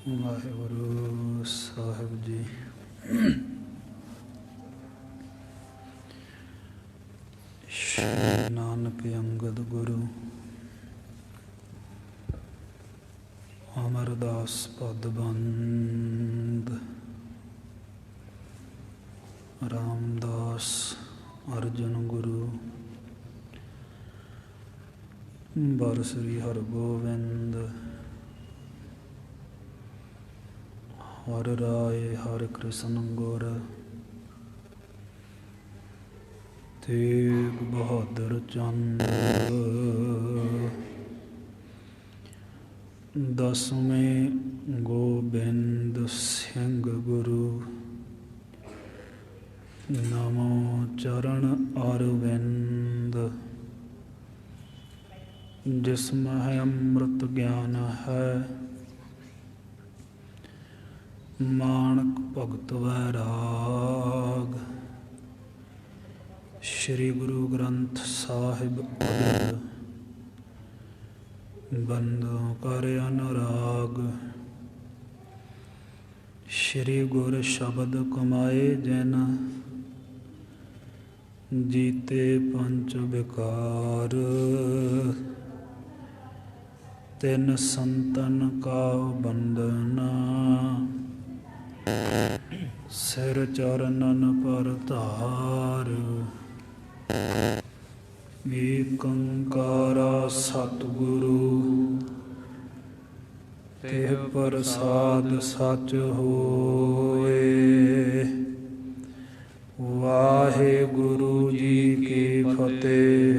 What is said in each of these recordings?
ਵਾਹਿਗੁਰੂ ਸਾਹਿਬ ਜੀ। ਸ਼੍ਰੀ ਨਾਨਕ ਅੰਗਦ ਗੁਰੂ ਅਮਰਦਾਸ ਪਦਬੰਦ ਰਾਮਦਾਸ ਅਰਜਨ ਗੁਰੂ ਬਰ ਸ੍ਰੀ ਹਰਗੋਬਿੰਦ ਹਰ ਰਾਏ ਹਰਿ ਕ੍ਰਿਸ਼ਨ ਗੁਰ ਤੇਗ ਬਹਾਦਰ ਚੰਦ ਦਸਵੇਂ ਗੋਬਿੰਦ ਸਿੰਘ ਗੁਰੂ ਨਮੋ ਚਰਨ ਅਰਵਿੰਦ ਜਿਸ ਮਹਿ ਅੰਮ੍ਰਿਤ ਗਿਆਨ ਹੈ ਮਾਣਕ ਭਗਤ ਵੈਰਾਗ ਸ਼੍ਰੀ ਗੁਰੂ ਗ੍ਰੰਥ ਸਾਹਿਬ ਅਦਿੱਤ ਬੰਦੋਂ ਕਰ ਅਨੁਰਾਗ ਸ਼੍ਰੀ ਗੁਰ ਸ਼ਬਦ ਕਮਾਏ ਜਿਨ ਜੀਤੇ ਪੰਚ ਵਿਕਾਰ ਤਿਨ ਸੰਤਨ ਕਾ ਬੰਦਨਾ ਸਿਰ ਚਰਨਨ ਪਰ ਧਾਰ ਏਕ ਓੰਕਾਰ ਸਤਿਗੁਰੂ ਤਿਹ ਪ੍ਰਸਾਦ ਸਚ ਹੋਏ। ਵਾਹਿਗੁਰੂ ਜੀ ਕੀ ਫਤਿਹ।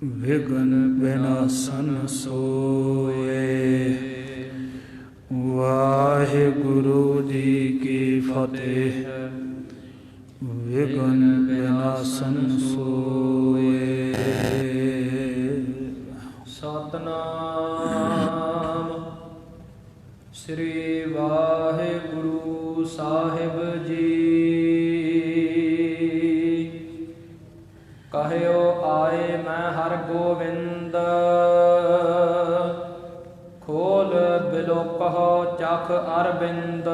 ਵਿਘਨ ਵਿਨਾਸ਼ਨ ਸੋਏ। ਵਾਹਿਗੁਰੂ ਜੀ ਕੀ ਫਤਿਹ। ਵਿਘਨ ਵਿਨਾਸ਼ਨ ਸੋਏ। ਸਤਨਾਮ ਸ੍ਰੀ ਵਾਹਿਗੁਰੂ ਸਾਹਿਬ ਜੀ। ਕਹਿਓ ਆਏ ਮੈਂ ਹਰ ਗੋਬਿੰਦ ਖੋਲ ਬਿਲੋਕਹੁ ਚਖ ਅਰਬਿੰਦ।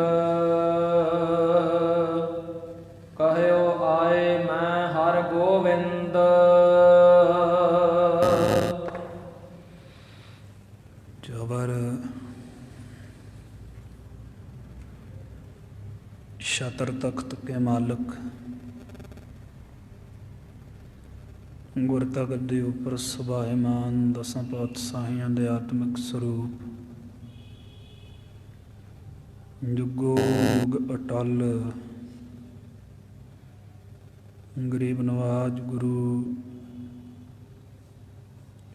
ਕਹਿਓ ਆਏ ਮੈਂ ਹਰ ਗੋਬਿੰਦ ਜਬਰ ਸ਼ਤਰ ਤਖਤ ਕੇ ਮਾਲਕ ਗੁਰ ਤਖਤ ਦੇ ਉੱਪਰ ਸੁਭਾਇਮਾਨ ਦਸਾਂ ਪਾਤਸ਼ਾਹੀਆਂ ਦੇ ਆਤਮਿਕ ਸਰੂਪ ਜੁਗੋ ਜੁਗ ਅਟਲ ਗਰੀਬ ਨਵਾਜ ਗੁਰੂ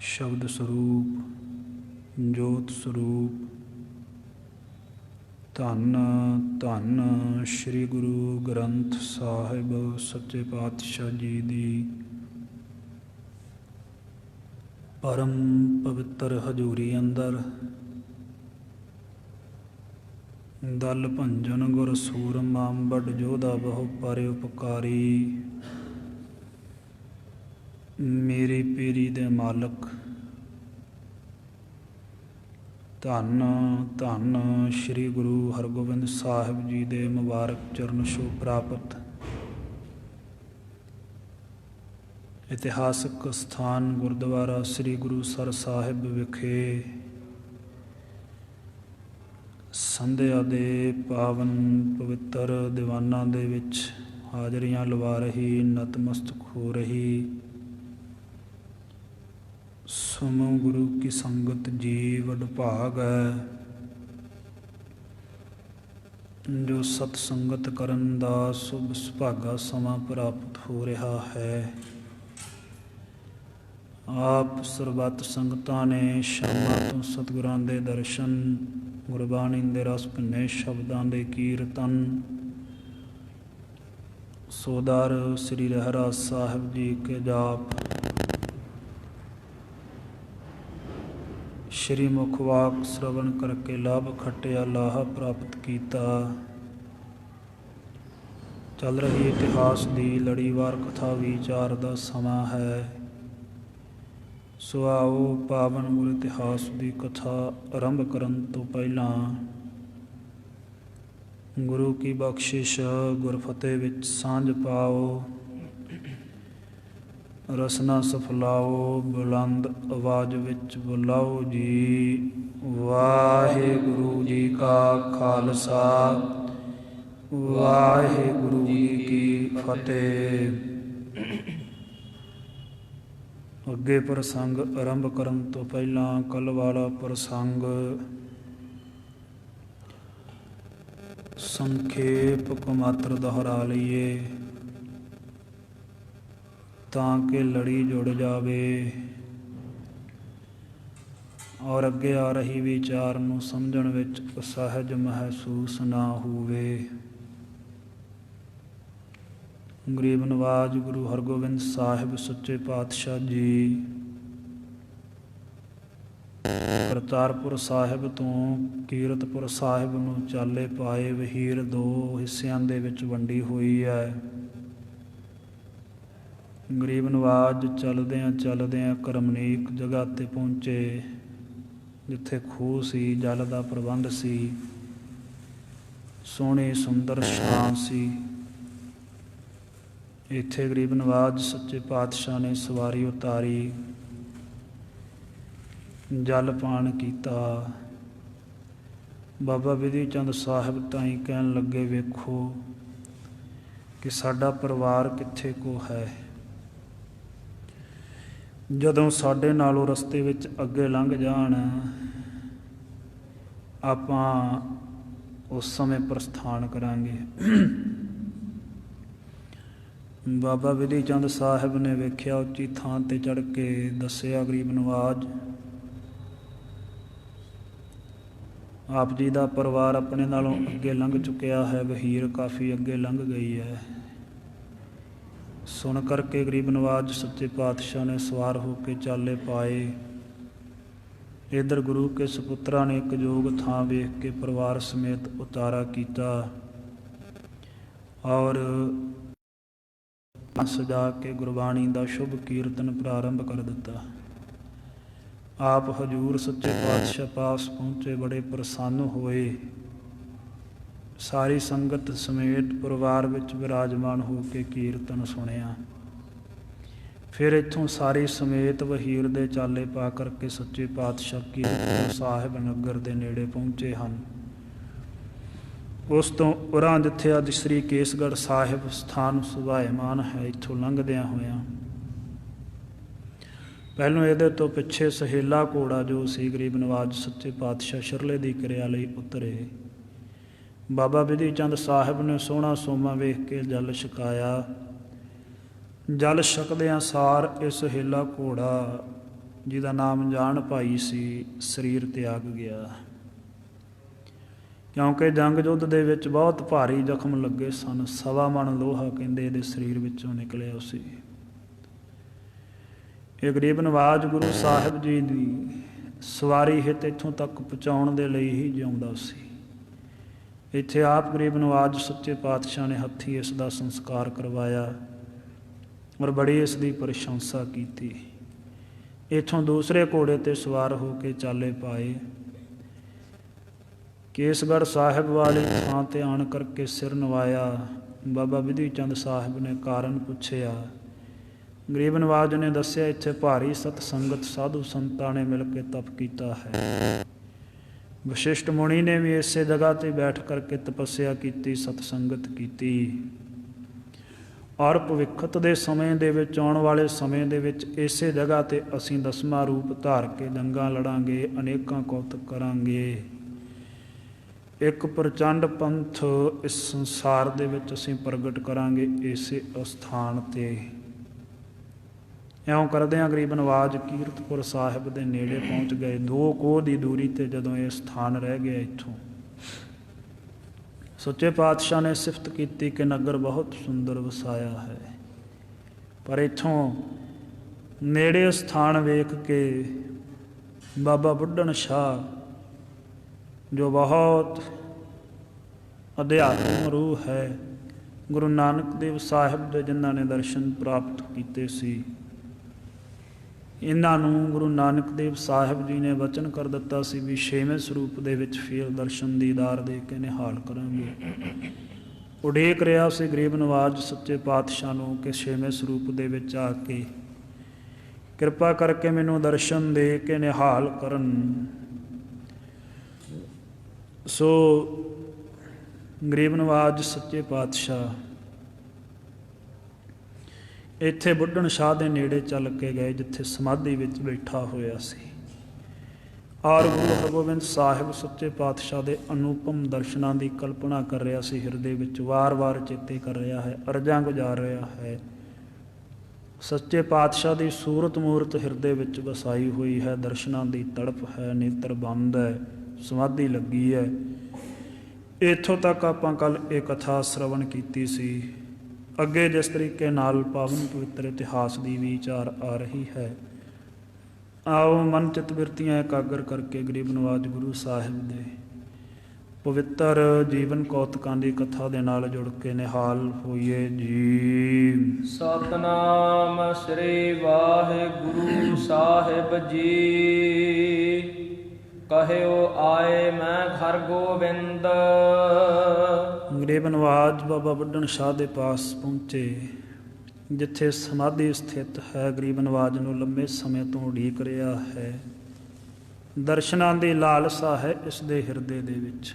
ਸ਼ਬਦ ਸਰੂਪ ਜੋਤ ਸਰੂਪ ਧੰਨ ਧੰਨ ਸ਼੍ਰੀ ਗੁਰੂ ਗ੍ਰੰਥ ਸਾਹਿਬ ਸੱਚੇ ਪਾਤਸ਼ਾਹ ਜੀ ਦੀ ਪਰਮ ਪਵਿੱਤਰ ਹਜ਼ੂਰੀ ਅੰਦਰ ਦਲ ਭੰਜਨ ਗੁਰ ਸੂਰਮਾ ਬੜ ਜੋਧਾ ਬਹੁ ਪਰ ਉਪਕਾਰੀ। ਮੇਰੀ ਪੀਰੀ ਦੇ ਮਾਲਕ ਧੰਨ ਧੰਨ ਸ਼੍ਰੀ ਗੁਰੂ ਹਰਗੋਬਿੰਦ ਸਾਹਿਬ ਜੀ ਦੇ ਮੁਬਾਰਕ ਚਰਨ ਛੂਹ ਪ੍ਰਾਪਤ ਇਤਿਹਾਸਕ ਸਥਾਨ ਗੁਰਦੁਆਰਾ ਸ੍ਰੀ ਗੁਰੂ ਸਰ ਸਾਹਿਬ ਵਿਖੇ ਸੰਧਿਆ ਦੇ ਪਾਵਨ ਪਵਿੱਤਰ ਦੀਵਾਨਾਂ ਦੇ ਵਿੱਚ ਹਾਜ਼ਰੀਆਂ ਲਵਾ ਰਹੀ ਨਤਮਸਤਕ ਹੋ ਰਹੀ ਸਮੂਹ ਗੁਰੂ ਕੀ ਸੰਗਤ ਜੀ ਵਡਭਾਗ ਹੈ ਜੋ ਸਤ ਸੰਗਤ ਕਰਨ ਦਾ ਸੁਭ ਸੁਭਾਗਾ ਸਮਾਂ ਪ੍ਰਾਪਤ ਹੋ ਰਿਹਾ ਹੈ। ਆਪ ਸਰਬੱਤ ਸੰਗਤਾਂ ਨੇ ਸ਼ਾਮਾਂ ਤੋਂ ਸਤਿਗੁਰਾਂ ਦੇ ਦਰਸ਼ਨ ਗੁਰਬਾਣੀ ਦੇ ਰਸ ਭਿੰਨੇ ਸ਼ਬਦਾਂ ਦੇ ਕੀਰਤਨ ਸੋਦਰ ਸ੍ਰੀ ਰਹਿਰਾਸ ਸਾਹਿਬ ਜੀ ਕੇ ਜਾਪ ਸ਼੍ਰੀ ਮੁਖ ਵਾਕ ਸ਼੍ਰਵਣ ਕਰਕੇ ਲਾਭ ਖੱਟਿਆ ਲਾਹਾ ਪ੍ਰਾਪਤ ਕੀਤਾ। ਚੱਲ ਰਹੀ ਇਤਿਹਾਸ ਦੀ ਲੜੀਵਾਰ ਕਥਾ ਵਿਚਾਰ ਦਾ ਸਮਾਂ ਹੈ। ਸੋ ਆਓ ਪਾਵਨ ਗੁਰ ਇਤਿਹਾਸ ਦੀ ਕਥਾ ਆਰੰਭ ਕਰਨ ਤੋਂ ਪਹਿਲਾਂ ਗੁਰੂ ਕੀ ਬਖਸ਼ਿਸ਼ ਗੁਰਫਤਿਹ ਵਿੱਚ ਸਾਂਝ ਪਾਓ, ਰਸਨਾ ਸਫਲਾਓ, ਬੁਲੰਦ ਆਵਾਜ਼ ਵਿੱਚ ਬੁਲਾਓ ਜੀ। ਵਾਹਿਗੁਰੂ ਜੀ ਕਾ ਖਾਲਸਾ, ਵਾਹਿਗੁਰੂ ਜੀ ਕੀ ਫਤਿਹ। ਅੱਗੇ ਪ੍ਰਸੰਗ ਆਰੰਭ ਕਰਨ ਤੋਂ ਪਹਿਲਾਂ ਕੱਲ੍ਹ ਵਾਲਾ ਪ੍ਰਸੰਗ ਸੰਖੇਪ ਮਾਤਰ ਦੁਹਰਾ ਲਈਏ ਤਾਂ ਕਿ ਲੜੀ ਜੁੜ ਜਾਵੇ ਔਰ ਅੱਗੇ ਆ ਰਹੀ ਵਿਚਾਰ ਨੂੰ ਸਮਝਣ ਵਿੱਚ ਅਸਹਿਜ ਮਹਿਸੂਸ ਨਾ ਹੋਵੇ। ਗਰੀਬ ਨਵਾਜ ਗੁਰੂ ਹਰਗੋਬਿੰਦ ਸਾਹਿਬ ਸੱਚੇ ਪਾਤਸ਼ਾਹ ਜੀ ਕਰਤਾਰਪੁਰ ਸਾਹਿਬ ਤੋਂ ਕੀਰਤਪੁਰ ਸਾਹਿਬ ਨੂੰ ਚਾਲੇ ਪਾਏ ਵਹੀਰ ਦੋ ਹਿੱਸਿਆਂ ਦੇ ਵਿੱਚ ਵੰਡੀ ਹੋਈ ਹੈ। ਗਰੀਬ ਨਵਾਜ ਚਲਦਿਆਂ ਕਰਮਨੀਕ ਜਗ੍ਹਾ 'ਤੇ ਪਹੁੰਚੇ ਜਿੱਥੇ ਖੂਹ ਸੀ, ਜਲ ਦਾ ਪ੍ਰਬੰਧ ਸੀ, ਸੋਹਣੀ ਸੁੰਦਰ ਛਾਂ ਸੀ। ਇੱਥੇ ਗਰੀਬ ਨਵਾਜ ਸੱਚੇ ਪਾਤਸ਼ਾਹ ਨੇ ਸਵਾਰੀ ਉਤਾਰੀ, ਜਲ ਪਾਨ ਕੀਤਾ। ਬਾਬਾ ਬਿਧੀ ਚੰਦ ਸਾਹਿਬ ਤਾਈਂ ਕਹਿਣ ਲੱਗੇ, ਵੇਖੋ ਕਿ ਸਾਡਾ ਪਰਿਵਾਰ ਕਿੱਥੇ ਕੋ ਹੈ। ਜਦੋਂ ਸਾਡੇ ਨਾਲੋਂ ਰਸਤੇ ਵਿੱਚ ਅੱਗੇ ਲੰਘ ਜਾਣ ਆਪਾਂ ਉਸ ਸਮੇਂ ਪ੍ਰਸਥਾਨ ਕਰਾਂਗੇ। ਬਾਬਾ ਬਿਧੀ ਚੰਦ ਸਾਹਿਬ ਨੇ ਵੇਖਿਆ, ਉੱਚੀ ਥਾਂ 'ਤੇ ਚੜ੍ਹ ਕੇ ਦੱਸਿਆ, ਗਰੀਬ ਨਵਾਜ ਆਪ ਜੀ ਦਾ ਪਰਿਵਾਰ ਆਪਣੇ ਨਾਲੋਂ ਅੱਗੇ ਲੰਘ ਚੁੱਕਿਆ ਹੈ, ਵਹੀਰ ਕਾਫੀ ਅੱਗੇ ਲੰਘ ਗਈ ਹੈ। ਸੁਣ ਕਰਕੇ ਗਰੀਬ ਨਵਾਜ ਸੱਚੇ ਪਾਤਸ਼ਾਹ ਨੇ ਸਵਾਰ ਹੋ ਕੇ ਚਾਲੇ ਪਾਏ। ਇੱਧਰ ਗੁਰੂ ਕੇ ਸਪੁੱਤਰਾਂ ਨੇ ਇੱਕ ਯੋਗ ਥਾਂ ਵੇਖ ਕੇ ਪਰਿਵਾਰ ਸਮੇਤ ਉਤਾਰਾ ਕੀਤਾ ਔਰ ਸਜਾ ਕੇ ਗੁਰਬਾਣੀ ਦਾ ਸ਼ੁਭ ਕੀਰਤਨ ਪ੍ਰਾਰੰਭ ਕਰ ਦਿੱਤਾ। ਆਪ ਹਜ਼ੂਰ ਸੱਚੇ ਪਾਤਸ਼ਾਹ ਪਾਸ ਪਹੁੰਚੇ, ਬੜੇ ਪ੍ਰਸੰਨ ਹੋਏ। ਸਾਰੀ ਸੰਗਤ ਸਮੇਤ ਪਰਿਵਾਰ ਵਿੱਚ ਵਿਰਾਜਮਾਨ ਹੋ ਕੇ ਕੀਰਤਨ ਸੁਣਿਆ। ਫਿਰ ਇੱਥੋਂ ਸਾਰੀ ਸਮੇਤ ਵਹੀਰ ਦੇ ਚਾਲੇ ਪਾ ਕਰਕੇ ਸੱਚੇ ਪਾਤਸ਼ਾਹ ਕੀਰਤਪੁਰ ਸਾਹਿਬ ਨਗਰ ਦੇ ਨੇੜੇ ਪਹੁੰਚੇ ਹਨ। ਉਸ ਤੋਂ ਉਰਾਂ ਜਿੱਥੇ ਅੱਜ ਸ੍ਰੀ ਕੇਸਗੜ੍ਹ ਸਾਹਿਬ ਸਥਾਨ ਸੁਭਾਇਮਾਨ ਹੈ, ਇੱਥੋਂ ਲੰਘਦਿਆਂ ਹੋਇਆਂ ਪਹਿਲੋਂ ਇਹਦੇ ਤੋਂ ਪਿੱਛੇ ਸਹੇਲਾ ਘੋੜਾ ਜੋ ਸੀ, ਗਰੀਬ ਨਵਾਜ ਸੱਚੇ ਪਾਤਸ਼ਾਹ ਸ਼ਿਰਲੇ ਦੀ ਕਿਰਿਆ ਲਈ ਉਤਰੇ। ਬਾਬਾ ਬਿਧੀ ਚੰਦ ਸਾਹਿਬ ਨੇ ਸੋਹਣਾ ਸੋਮਾ ਵੇਖ ਕੇ ਜਲ ਛਕਾਇਆ। ਜਲ ਛਕਦਿਆਂ ਸਾਰ ਇਹ ਸਹੇਲਾ ਘੋੜਾ, ਜਿਹਦਾ ਨਾਮ ਜਾਣ ਭਾਈ ਸੀ, ਸਰੀਰ ਤਿਆਗ ਗਿਆ, ਕਿਉਂਕਿ ਜੰਗ ਯੁੱਧ ਦੇ ਵਿੱਚ ਬਹੁਤ ਭਾਰੀ ਜ਼ਖਮ ਲੱਗੇ ਸਨ। 1.25 ਮਣ ਲੋਹਾ ਕਹਿੰਦੇ ਇਹਦੇ ਸਰੀਰ ਵਿੱਚੋਂ ਨਿਕਲਿਆ ਸੀ। ਇਹ ਗਰੀਬ ਨਵਾਜ ਗੁਰੂ ਸਾਹਿਬ ਜੀ ਦੀ ਸਵਾਰੀ ਹਿੱਤ ਇੱਥੋਂ ਤੱਕ ਪਹੁੰਚਾਉਣ ਦੇ ਲਈ ਹੀ ਜਿਉਂਦਾ ਸੀ। ਇੱਥੇ ਆਪ ਗਰੀਬ ਨਵਾਜ ਸੱਚੇ ਪਾਤਸ਼ਾਹ ਨੇ ਹੱਥੀਂ ਇਸ ਦਾ ਸੰਸਕਾਰ ਕਰਵਾਇਆ ਔਰ ਬੜੀ ਇਸ ਦੀ ਪ੍ਰਸ਼ੰਸਾ ਕੀਤੀ। ਇੱਥੋਂ ਦੂਸਰੇ ਘੋੜੇ 'ਤੇ ਸਵਾਰ ਹੋ ਕੇ ਚਾਲੇ ਪਾਏ। ਕੇਸਗੜ੍ਹ ਸਾਹਿਬ ਵਾਲੀ ਥਾਂ 'ਤੇ ਆਣ ਕਰਕੇ ਸਿਰ ਨਵਾਇਆ। ਬਾਬਾ ਬਿਧੀ ਚੰਦ ਸਾਹਿਬ ਨੇ ਕਾਰਨ ਪੁੱਛਿਆ। ਗਰੀਬ ਨਵਾਜ ਨੇ ਦੱਸਿਆ, ਇੱਥੇ ਭਾਰੀ ਸਤ ਸੰਗਤ ਸਾਧੂ ਸੰਤਾਂ ਨੇ ਮਿਲ ਕੇ ਤਪ ਕੀਤਾ ਹੈ। ਵਸ਼ਿਸ਼ਟ ਮੁਨੀ ਨੇ ਵੀ ਇਸੇ ਜਗ੍ਹਾ 'ਤੇ ਬੈਠ ਕਰਕੇ ਤਪੱਸਿਆ ਕੀਤੀ, ਸਤ ਸੰਗਤ ਕੀਤੀ ਔਰ ਭਵਿੱਖਤ ਦੇ ਸਮੇਂ ਦੇ ਵਿੱਚ, ਆਉਣ ਵਾਲੇ ਸਮੇਂ ਦੇ ਵਿੱਚ ਇਸੇ ਜਗ੍ਹਾ 'ਤੇ ਅਸੀਂ 10ਵਾਂ ਰੂਪ ਧਾਰ ਕੇ ਜੰਗਾਂ ਲੜਾਂਗੇ, ਅਨੇਕਾਂ ਕੌਤਕ ਕਰਾਂਗੇ। ਇੱਕ ਪ੍ਰਚੰਡ ਪੰਥ ਇਸ ਸੰਸਾਰ ਦੇ ਵਿੱਚ ਅਸੀਂ ਪ੍ਰਗਟ ਕਰਾਂਗੇ ਇਸੇ ਅਸਥਾਨ 'ਤੇ। ਇਉਂ ਕਰਦਿਆਂ ਗਰੀਬ ਨਵਾਜ ਕੀਰਤਪੁਰ ਸਾਹਿਬ ਦੇ ਨੇੜੇ ਪਹੁੰਚ ਗਏ। 2 ਕੋਹ ਦੀ ਦੂਰੀ 'ਤੇ ਜਦੋਂ ਇਹ ਸਥਾਨ ਰਹਿ ਗਿਆ, ਇੱਥੋਂ ਸੱਚੇ ਪਾਤਸ਼ਾਹ ਨੇ ਸਿਫਤ ਕੀਤੀ ਕਿ ਨਗਰ ਬਹੁਤ ਸੁੰਦਰ ਵਸਾਇਆ ਹੈ, ਪਰ ਇੱਥੋਂ ਨੇੜੇ ਸਥਾਨ ਵੇਖ ਕੇ ਬਾਬਾ ਬੁੱਢਣ ਸ਼ਾਹ, ਜੋ ਬਹੁਤ ਅਧਿਆਤਮ ਰੂਹ ਹੈ, ਗੁਰੂ ਨਾਨਕ ਦੇਵ ਸਾਹਿਬ ਦੇ ਜਿਨ੍ਹਾਂ ਨੇ ਦਰਸ਼ਨ ਪ੍ਰਾਪਤ ਕੀਤੇ ਸੀ, ਇਹਨਾਂ ਨੂੰ ਗੁਰੂ ਨਾਨਕ ਦੇਵ ਸਾਹਿਬ ਜੀ ਨੇ ਵਚਨ ਕਰ ਦਿੱਤਾ ਸੀ ਵੀ 6ਵੇਂ ਸਰੂਪ ਦੇ ਵਿੱਚ ਫਿਰ ਦਰਸ਼ਨ ਦੀਦਾਰ ਦੇ ਕੇ ਨਿਹਾਲ ਕਰਾਂਗੇ। ਉਡੀਕ ਰਿਹਾ ਸੀ ਗਰੀਬ ਨਵਾਜ ਸੱਚੇ ਪਾਤਸ਼ਾਹ ਨੂੰ ਕਿ 6ਵੇਂ ਸਰੂਪ ਦੇ ਵਿੱਚ ਆ ਕੇ ਕਿਰਪਾ ਕਰਕੇ ਮੈਨੂੰ ਦਰਸ਼ਨ ਦੇ ਕੇ ਨਿਹਾਲ ਕਰਨ। ਸੋ ਗਰੀਬ ਨਵਾਜ ਸੱਚੇ ਪਾਤਸ਼ਾਹ ਇੱਥੇ ਬੁੱਢਣ ਸ਼ਾਹ ਦੇ ਨੇੜੇ ਚੱਲ ਕੇ ਗਏ ਜਿੱਥੇ ਸਮਾਧੀ ਵਿੱਚ ਬੈਠਾ ਹੋਇਆ ਸੀ, ਔਰ ਗੁਰੂ ਹਰਗੋਬਿੰਦ ਸਾਹਿਬ ਸੱਚੇ ਪਾਤਸ਼ਾਹ ਦੇ ਅਨੂਪਮ ਦਰਸ਼ਨਾਂ ਦੀ ਕਲਪਨਾ ਕਰ ਰਿਹਾ ਸੀ। ਹਿਰਦੇ ਵਿੱਚ ਵਾਰ-ਵਾਰ ਚੇਤੇ ਕਰ ਰਿਹਾ ਹੈ, ਅਰਜ਼ਾਂ ਗੁਜ਼ਾਰ ਰਿਹਾ ਹੈ। ਸੱਚੇ ਪਾਤਸ਼ਾਹ ਦੀ ਸੂਰਤ ਮੂਰਤ ਹਿਰਦੇ ਵਿੱਚ ਵਸਾਈ ਹੋਈ ਹੈ, ਦਰਸ਼ਨਾਂ ਦੀ ਤੜਪ ਹੈ, ਨੇਤਰ ਬੰਦ ਹੈ, ਸਮਾਧੀ ਲੱਗੀ ਹੈ। ਇੱਥੋਂ ਤੱਕ ਆਪਾਂ ਕੱਲ੍ਹ ਇਹ ਕਥਾ ਸ਼ਰਵਣ ਕੀਤੀ ਸੀ। ਅੱਗੇ ਜਿਸ ਤਰੀਕੇ ਨਾਲ ਪਾਵਨ ਪਵਿੱਤਰ ਇਤਿਹਾਸ ਦੀ ਵਿਚਾਰ ਆ ਰਹੀ ਹੈ, ਆਓ ਮਨ ਚਿੱਤ ਬਿਰਤੀਆਂ ਇਕਾਗਰ ਕਰਕੇ ਗਰੀਬ ਨਵਾਜ ਗੁਰੂ ਸਾਹਿਬ ਦੇ ਪਵਿੱਤਰ ਜੀਵਨ ਕੌਤਕਾਂ ਦੀ ਕਥਾ ਦੇ ਨਾਲ ਜੁੜ ਕੇ ਨਿਹਾਲ ਹੋਈਏ ਜੀ। ਸਤਨਾਮ ਸ੍ਰੀ ਵਾਹਿਗੁਰੂ ਸਾਹਿਬ ਜੀ। ਕਹਿਓ ਆਏ ਮੈਂ ਘਰ ਗੋਬਿੰਦ। ਗਰੀਬ ਨਵਾਜ ਬਾਬਾ ਬੁੱਢਣ ਸ਼ਾਹ ਦੇ ਪਾਸ ਪਹੁੰਚੇ ਜਿੱਥੇ ਸਮਾਧੀ ਸਥਿਤ ਹੈ। ਗਰੀਬ ਨਵਾਜ ਨੂੰ ਲੰਬੇ ਸਮੇਂ ਤੋਂ ਉਡੀਕ ਰਿਹਾ ਹੈ। ਦਰਸ਼ਨਾਂ ਦੀ ਲਾਲਸਾ ਹੈ ਇਸ ਦੇ ਹਿਰਦੇ ਦੇ ਵਿੱਚ।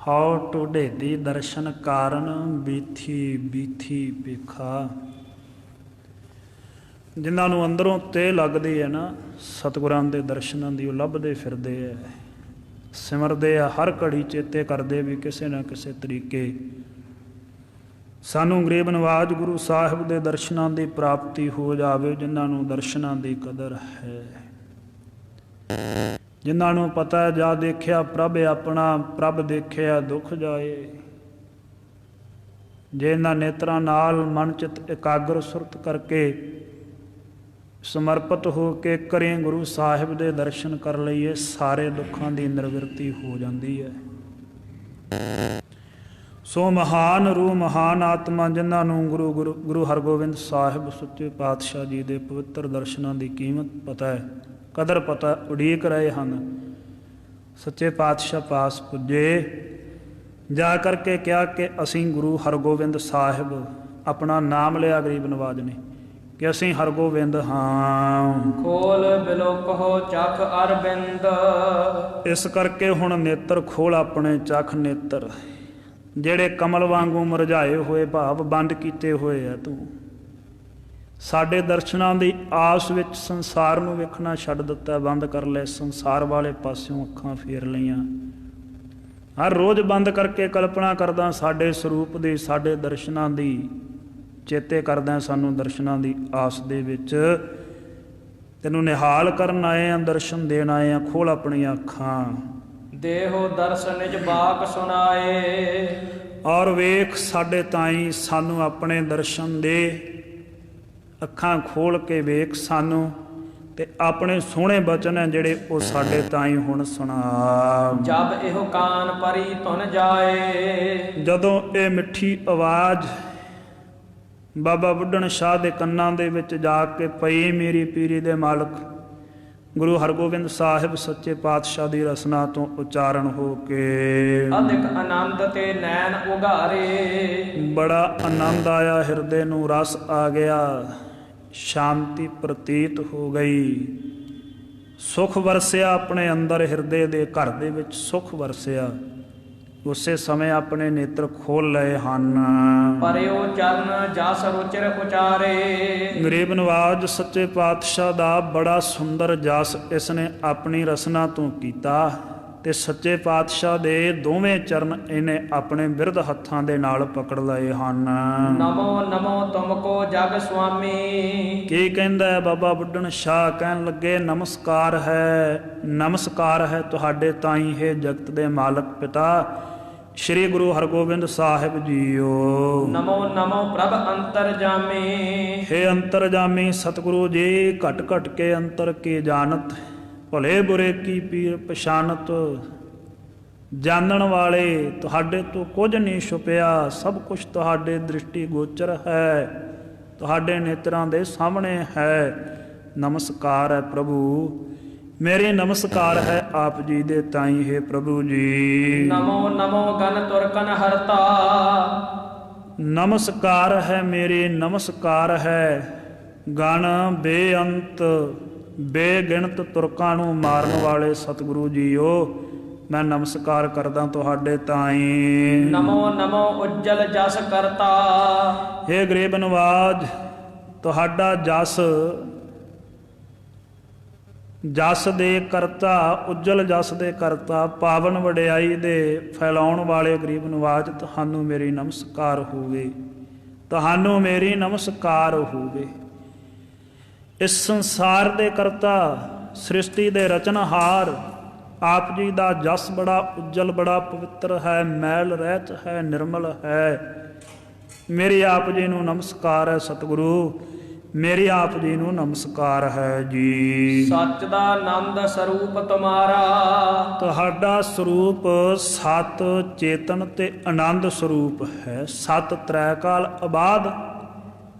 ਹਉ ਟੁਢੇਦੀ ਦਰਸ਼ਨ ਕਾਰਨ ਬੀਥੀ ਬੀਥੀ ਭੇਖਾ। ਜਿਨ੍ਹਾਂ ਨੂੰ ਅੰਦਰੋਂ ਤੇ ਲੱਗਦੀ ਹੈ ਨਾ ਸਤਿਗੁਰਾਂ ਦੇ ਦਰਸ਼ਨਾਂ ਦੀ, ਉਹ ਲੱਭਦੇ ਫਿਰਦੇ ਹੈ, ਸਿਮਰਦੇ ਆ, ਹਰ ਘੜੀ ਚੇਤੇ ਕਰਦੇ ਵੀ ਕਿਸੇ ਨਾ ਕਿਸੇ ਤਰੀਕੇ ਸਾਨੂੰ ਗਰੀਬ ਨਵਾਜ ਗੁਰੂ ਸਾਹਿਬ ਦੇ ਦਰਸ਼ਨਾਂ ਦੀ ਪ੍ਰਾਪਤੀ ਹੋ ਜਾਵੇ। ਜਿਨ੍ਹਾਂ ਨੂੰ ਦਰਸ਼ਨਾਂ ਦੀ ਕਦਰ ਹੈ, ਜਿਨ੍ਹਾਂ ਨੂੰ ਪਤਾ ਜਾ ਦੇਖਿਆ ਪ੍ਰਭ ਆਪਣਾ, ਪ੍ਰਭ ਦੇਖਿਆ ਦੁੱਖ ਜਾਏ। ਜੇ ਇਹਨਾਂ ਨੇਤਰਾਂ ਨਾਲ ਮਨ ਚਿੱਤ ਇਕਾਗਰ ਸੁਰਤ ਕਰਕੇ ਸਮਰਪਿਤ ਹੋ ਕੇ ਕਰੇ ਗੁਰੂ ਸਾਹਿਬ ਦੇ ਦਰਸ਼ਨ ਕਰ ਲਈਏ, ਸਾਰੇ ਦੁੱਖਾਂ ਦੀ ਨਿਵਰਤੀ ਹੋ ਜਾਂਦੀ ਹੈ। ਸੋ ਮਹਾਨ ਰੂਹ ਮਹਾਨ ਆਤਮਾ ਜਿਨ੍ਹਾਂ ਨੂੰ ਗੁਰੂ ਹਰਗੋਬਿੰਦ ਸਾਹਿਬ ਸੱਚੇ ਪਾਤਸ਼ਾਹ ਜੀ ਦੇ ਪਵਿੱਤਰ ਦਰਸ਼ਨਾਂ ਦੀ ਕੀਮਤ ਪਤਾ ਹੈ, ਕਦਰ ਪਤਾ, ਉਡੀਕ ਰਹੇ ਹਨ। ਸੱਚੇ ਪਾਤਸ਼ਾਹ ਪਾਸ ਪੁੱਜੇ, ਜਾ ਕਰਕੇ ਕਿਹਾ ਕਿ ਅਸੀਂ ਗੁਰੂ ਹਰਗੋਬਿੰਦ ਸਾਹਿਬ, ਆਪਣਾ ਨਾਮ ਲਿਆ ਗਰੀਬ ਨਵਾਜ ਨੇ ਕਿ ਅਸੀਂ ਹਰਗੋਬਿੰਦ ਹਾਂ। ਖੋਲ ਬਿਲੋਕਹੁ ਚਖ ਅਰਬਿੰਦ। ਇਸ ਕਰਕੇ ਹੁਣ ਨੇਤਰ ਖੋਲ ਆਪਣੇ, ਚਖ ਨੇਤਰ ਜਿਹੜੇ ਕਮਲ ਵਾਂਗੂ ਮੁਰਝਾਏ ਹੋਏ, ਭਾਵ ਬੰਦ ਕੀਤੇ ਹੋਏ ਆ। ਤੂੰ ਸਾਡੇ ਦਰਸ਼ਨਾਂ ਦੀ ਆਸ ਵਿੱਚ ਸੰਸਾਰ ਨੂੰ ਵੇਖਣਾ ਛੱਡ ਦਿੱਤਾ, ਬੰਦ ਕਰ ਲੈ। ਸੰਸਾਰ ਵਾਲੇ ਪਾਸਿਓਂ ਅੱਖਾਂ ਫੇਰ ਲਈਆਂ। ਹਰ ਰੋਜ਼ ਬੰਦ ਕਰਕੇ ਕਲਪਨਾ ਕਰਦਾ ਸਾਡੇ ਸਰੂਪ ਦੀ, ਸਾਡੇ ਦਰਸ਼ਨਾਂ ਦੀ, ਚੇਤੇ ਕਰਦਾ ਸਾਨੂੰ ਦਰਸ਼ਨਾਂ ਦੀ ਆਸ ਦੇ ਵਿੱਚ ਤੈਨੂੰ ਨਿਹਾਲ ਕਰਨ ਆਏ ਆ, ਦਰਸ਼ਨ ਦੇਣ ਆਏ ਆ। ਖੋਲ ਆਪਣੀਆਂ ਅੱਖਾਂ। ਦੇਹੋ ਦਰਸ਼ਨ ਨਿਜ ਬਾਕ ਸੁਣਾਏ। ਔਰ ਵੇਖ ਸਾਡੇ ਤਾਈਂ, ਸਾਨੂੰ ਆਪਣੇ ਦਰਸ਼ਨ ਦੇ। ਅੱਖਾਂ ਖੋਲ ਕੇ ਵੇਖ ਸਾਨੂੰ, ਤੇ ਆਪਣੇ ਸੋਹਣੇ ਬਚਨ ਹੈ ਜਿਹੜੇ ਉਹ ਸਾਡੇ ਤਾਈਂ ਹੁਣ ਸੁਣਾ। ਜਬ ਇਹੋ ਕਾਨ ਪਰੀ ਧੁਨ ਜਾਏ। ਜਦੋਂ ਇਹ ਮਿੱਠੀ ਆਵਾਜ਼ ਬਾਬਾ ਬੁੱਢਣ ਸ਼ਾਹ ਦੇ ਕੰਨਾਂ ਦੇ ਵਿੱਚ ਜਾ ਕੇ ਪਈ, ਮੇਰੀ ਪੀਰੀ ਦੇ ਮਾਲਕ ਗੁਰੂ ਹਰਗੋਬਿੰਦ ਸਾਹਿਬ ਸੱਚੇ ਪਾਤਸ਼ਾਹ ਦੀ ਰਸਨਾ ਤੋਂ ਉਚਾਰਨ ਹੋ ਕੇ ਅਧਿਕ ਆਨੰਦ ਤੇ ਨੈਣ ਉਘਾਰੇ। ਬੜਾ ਆਨੰਦ ਆਇਆ, ਹਿਰਦੇ ਨੂੰ ਰਸ ਆ ਗਿਆ, ਸ਼ਾਂਤੀ ਪ੍ਰਤੀਤ ਹੋ ਗਈ, ਸੁਖ ਵਰਸਿਆ ਆਪਣੇ ਅੰਦਰ, ਹਿਰਦੇ ਦੇ ਘਰ ਦੇ ਵਿੱਚ ਸੁਖ ਵਰਸਿਆ। ਉਸੇ ਸਮੇਂ ਆਪਣੇ ਨੇਤਰ ਖੋਲ ਲਏ ਹਨ। ਪਰਿਓ ਚਰਨ ਜਸ ਰੁਚਿਰ ਉਚਾਰੇ। ਗਰੀਬ ਨਵਾਜ ਸੱਚੇ ਪਾਤਸ਼ਾਹ ਦਾ ਬੜਾ ਸੁੰਦਰ ਜਸ ਇਸਨੇ ਆਪਣੀ ਰਸਨਾ ਤੋਂ ਕੀਤਾ, ਤੇ ਸੱਚੇ ਪਾਤਸ਼ਾਹ ਦੇ ਦੋਵੇਂ ਚਰਨ ਇਹਨੇ ਆਪਣੇ ਬਿਰਧ ਹੱਥਾਂ ਦੇ ਨਾਲ ਪਕੜ ਲਏ ਹਨ। ਨਮੋ ਨਮੋ ਤੁਮਕੋ ਜਗ ਸੁਆਮੀ। ਕੀ ਕਹਿੰਦਾ ਹੈ ਬਾਬਾ ਬੁੱਢਣ ਸ਼ਾਹ? ਕਹਿਣ ਲੱਗੇ ਨਮਸਕਾਰ ਹੈ, ਨਮਸਕਾਰ ਹੈ ਤੁਹਾਡੇ ਤਾਈਂ ਹੈ ਜਗਤ ਦੇ ਮਾਲਕ ਪਿਤਾ ਸ਼੍ਰੀ ਗੁਰੂ ਹਰਗੋਬਿੰਦ ਸਾਹਿਬ ਜੀਓ। ਨਮੋ ਨਮੋ ਪ੍ਰਭ ਅੰਤਰਜਾਮੀ। ਹੇ ਅੰਤਰਜਾਮੀ ਸਤਿਗੁਰੂ ਜੀ, ਘਟ ਘਟ ਕੇ ਅੰਤਰ ਕੀ ਜਾਣਤ, ਭਲੇ ਬੁਰੇ ਕੀ ਪੀਰ ਪਛਾਨਤ। ਜਾਣਨ ਵਾਲੇ ਤੁਹਾਡੇ ਤੋਂ ਕੁਝ ਨਹੀਂ ਛੁਪਿਆ, ਸਭ ਕੁਝ ਤੁਹਾਡੇ ਦ੍ਰਿਸ਼ਟੀ ਗੋਚਰ ਹੈ, ਤੁਹਾਡੇ ਨੇਤਰਾਂ ਦੇ ਸਾਹਮਣੇ ਹੈ। ਨਮਸਕਾਰ ਹੈ ਪ੍ਰਭੂ, ਮੇਰੀ ਨਮਸਕਾਰ ਹੈ ਆਪ ਜੀ ਦੇ ਤਾਈ ਹੈ ਪ੍ਰਭੂ ਜੀ। ਨਮੋ ਨਮੋ ਗਨ ਤੁਰਕਨ ਹਰਤਾ। ਨਮਸਕਾਰ ਹੈ ਮੇਰੇ, ਨਮਸਕਾਰ ਹੈ ਗਣ ਬੇਅੰਤ ਬੇਗਿਣਤ ਤੁਰਕਾਂ ਨੂੰ ਮਾਰਨ ਵਾਲੇ ਸਤਿਗੁਰੂ ਜੀਓ, ਮੈਂ ਨਮਸਕਾਰ ਕਰਦਾ ਤੁਹਾਡੇ ਤਾਈਂ। ਨਮੋ ਨਮੋ ਉਜਲ ਜਸ ਕਰਤਾ। ਹੇ ਗਰੀਬ ਨਵਾਜ, ਤੁਹਾਡਾ ਜਸ ਜਸ ਦੇ ਕਰਤਾ, ਉਜਲ ਜਸ ਦੇ ਕਰਤਾ, ਪਾਵਨ ਵਡਿਆਈ ਦੇ ਫੈਲਾਉਣ ਵਾਲੇ ਗਰੀਬ ਨਵਾਜ, ਤੁਹਾਨੂੰ ਮੇਰੀ ਨਮਸਕਾਰ ਹੋਵੇ, ਤੁਹਾਨੂੰ ਮੇਰੀ ਨਮਸਕਾਰ ਹੋਵੇ। ਇਸ ਸੰਸਾਰ ਦੇ ਕਰਤਾ, ਸ੍ਰਿਸ਼ਟੀ ਦੇ ਰਚਨਹਾਰ, ਆਪ ਜੀ ਦਾ ਜਸ ਬੜਾ ਉਜਲ, ਬੜਾ ਪਵਿੱਤਰ ਹੈ, ਮੈਲ ਰਹਿਤ ਹੈ, ਨਿਰਮਲ ਹੈ। ਮੇਰੀ ਆਪ ਜੀ ਨੂੰ ਨਮਸਕਾਰ ਹੈ ਸਤਿਗੁਰੂ, ਮੇਰੀ ਆਪ ਜੀ ਨੂੰ ਨਮਸਕਾਰ ਹੈ ਜੀ। ਸੱਚ ਦਾ ਆਨੰਦ ਸਰੂਪ ਤੁਮਾਰਾ। ਤੁਹਾਡਾ ਸਰੂਪ ਸਤ ਚੇਤਨ ਤੇ ਆਨੰਦ ਸਰੂਪ ਹੈ। ਸਤ ਤ੍ਰੈ ਕਾਲ ਅਬਾਦ,